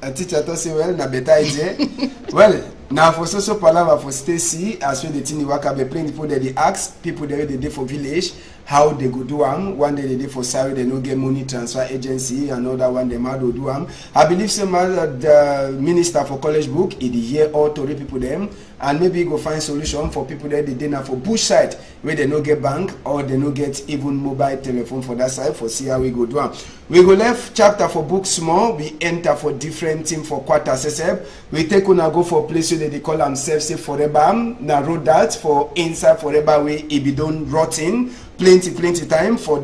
A teacher to say well na better idea. Well, now for so palaver for Stacy as well the thing work be playing people that they ask people they did for village how they go do one day they did for salary they no get money transfer agency another one they mad do I believe some the minister for college book it hear all to people them and maybe go find solution for people that they dinner for bush side where they no get bank or they no get even mobile telephone for that side for see how we go do we go left chapter for book small we enter for different team for quarter SSF we take on go for place where they call themselves say forever na road that for inside forever way it be done rotten plenty time for